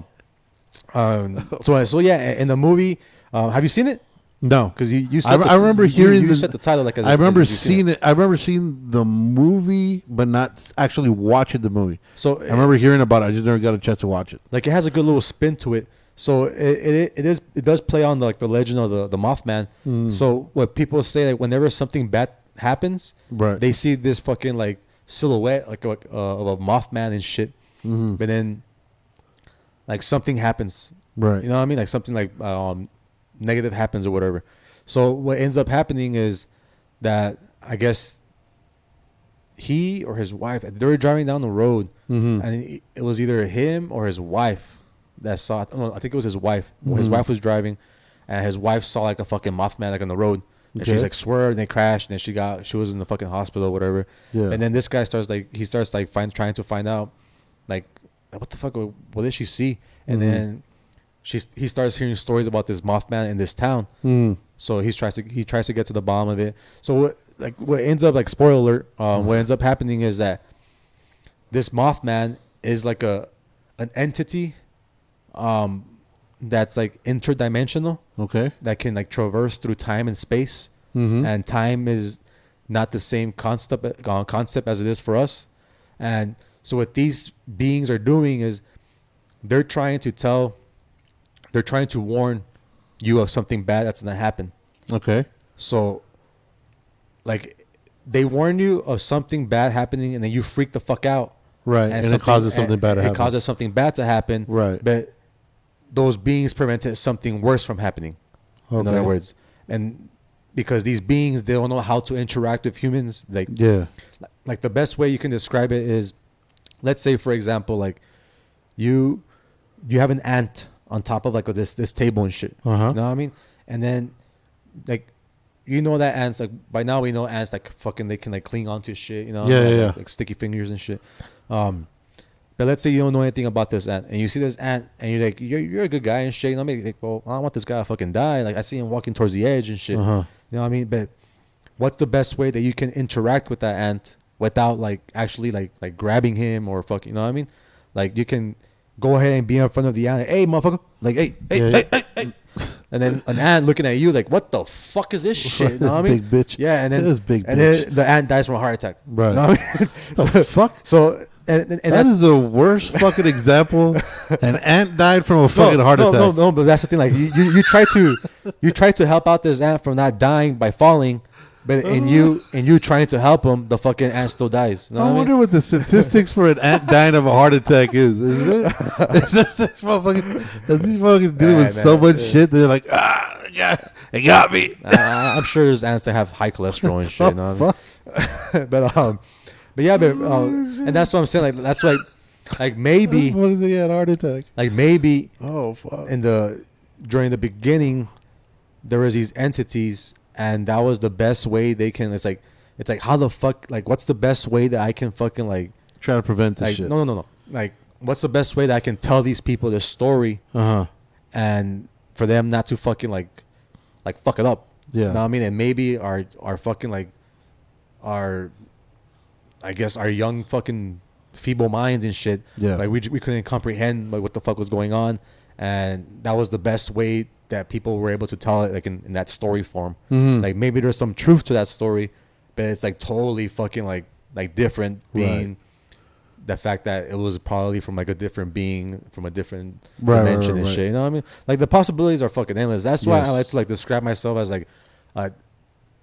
yeah, in the movie, have you seen it? No, because you said I remember hearing you said the title like I remember seeing it. I remember seeing the movie, but not actually watching the movie. So I remember hearing about it. I just never got a chance to watch it. Like, it has a good little spin to it. So it does play on the legend of the Mothman. So what people say, like, whenever something bad happens, right, they see this fucking like silhouette like of a Mothman and shit. But then like something happens, right? You know what I mean? Like something like negative happens or whatever. So what ends up happening is that I guess he or his wife, they were driving down the road, and it was either him or his wife that saw. I think it was his wife. His wife was driving, and his wife saw like a fucking Mothman like on the road. And she's like swerved, and they crashed, and then she was in the fucking hospital or whatever. Yeah. And then this guy starts trying to find out, like, what the fuck, what did she see? And then he starts hearing stories about this Mothman in this town. So he tries to get to the bottom of it. So what ends up, like, spoiler alert, what ends up happening is that this Mothman is like an entity that's like interdimensional. Okay. That can like traverse through time and space. Mm-hmm. And time is not the same concept as it is for us. And so what these beings are doing is they're trying to warn you of something bad that's going to happen. Okay. So like they warn you of something bad happening and then you freak the fuck out. Right. And it causes something bad to happen. It causes something bad to happen. Right. But those beings prevented something worse from happening. Okay. In other words. And because these beings, they don't know how to interact with humans. Like the best way you can describe it is, let's say, for example, like you have an ant on top of like this table and shit. Uh-huh. You know what I mean? And then like, you know that ants, like by now we know ants like fucking, they can like cling onto shit, you know? Like sticky fingers and shit. But let's say you don't know anything about this ant and you see this ant and you're like, you're a good guy and shit. You know what I mean? Like, well, I don't want this guy to fucking die. Like I see him walking towards the edge and shit. Uh-huh. You know what I mean? But what's the best way that you can interact with that ant without like actually like grabbing him or fucking, you know what I mean? Like you can go ahead and be in front of the ant. Hey, motherfucker. Like, hey. And then an ant looking at you like, what the fuck is this shit? You know what I mean? Big bitch. Yeah. And then, big bitch. And then the ant dies from a heart attack. Right. You know what I mean? The fuck? So, and that is the worst fucking example. An ant died from a fucking heart attack. No, but that's the thing. Like you try to help out this ant from not dying by falling, but in you trying to help him, the fucking ant still dies. You know I wonder what the statistics for an ant dying of a heart attack is. Is it? Is this motherfucking? These motherfuckers dealing with so much shit. They're like, it got me. I'm sure there's ants that have high cholesterol and shit. You know what I mean? But yeah, and that's what I'm saying. Like that's like maybe he had a heart attack. Like maybe fuck. During the beginning, there was these entities, and that was the best way they can. It's like how the fuck, like what's the best way that I can fucking like try to prevent this like, shit? No. Like what's the best way that I can tell these people this story, and for them not to fucking like fuck it up. Yeah. You know what I mean? And maybe our fucking like our, I guess our young fucking feeble minds and shit. Yeah. Like we couldn't comprehend like what the fuck was going on, and that was the best way that people were able to tell it, like in that story form. Mm-hmm. Like maybe there's some truth to that story, but it's like totally fucking like different, being the fact that it was probably from like a different being from a different dimension and shit. You know what I mean? Like the possibilities are fucking endless. That's why I like to like describe myself as like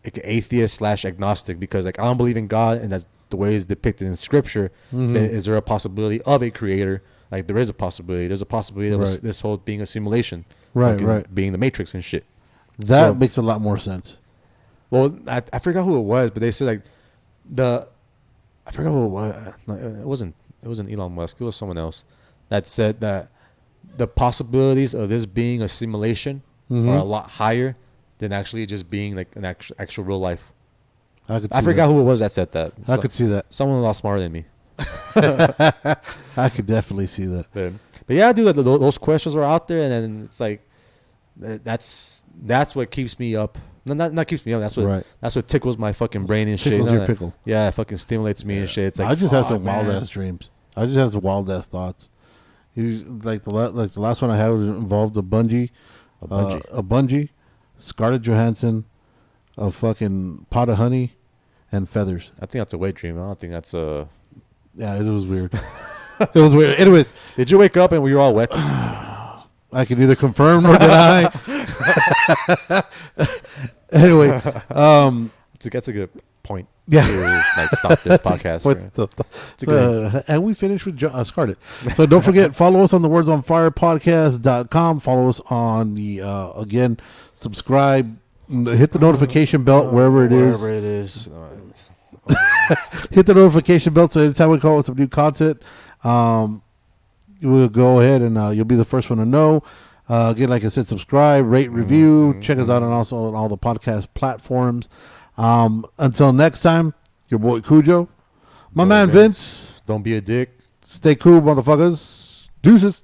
atheist / agnostic, because like I don't believe in God, and that's the way it's depicted in scripture. Mm-hmm. But is there a possibility of a creator? Like there is a possibility. There's a possibility of this whole being a simulation. Right. Being the Matrix and shit. That makes a lot more sense. Well, I forgot who it was, but they said like I forgot who it was. No, it wasn't Elon Musk. It was someone else that said that the possibilities of this being a simulation are a lot higher than actually just being like an actual real life. I forgot who it was that said that. I could see that. Someone a lot smarter than me. I could definitely see that. But yeah, dude, those questions are out there, and then it's like that's what keeps me up. Not keeps me up. That's what tickles my fucking brain and shit. Tickles your pickle. Yeah, it fucking stimulates me and shit. It's like I just have some wild ass dreams. I just have some wild ass thoughts. Like the last one I had involved a bungee, Scarlett Johansson, a fucking pot of honey, and feathers. I think that's a wet dream. I don't think that's a. Yeah, it was weird. It was weird. Anyways, did you wake up and were you all wet? I can neither confirm nor deny. Anyway, that's a good point. Yeah, to, like stop this podcast. And we finished with Scarlett. So don't forget, follow us on the Words on Fire podcast.com. Follow us on the again, subscribe, hit the notification belt wherever it is. Hit the notification bell so anytime we come up with some new content, we'll go ahead and you'll be the first one to know. Again, like I said, subscribe, rate, review. Check us out on all the podcast platforms. Until next time, your boy Cujo, my man Vince. Don't be a dick. Stay cool, motherfuckers. Deuces.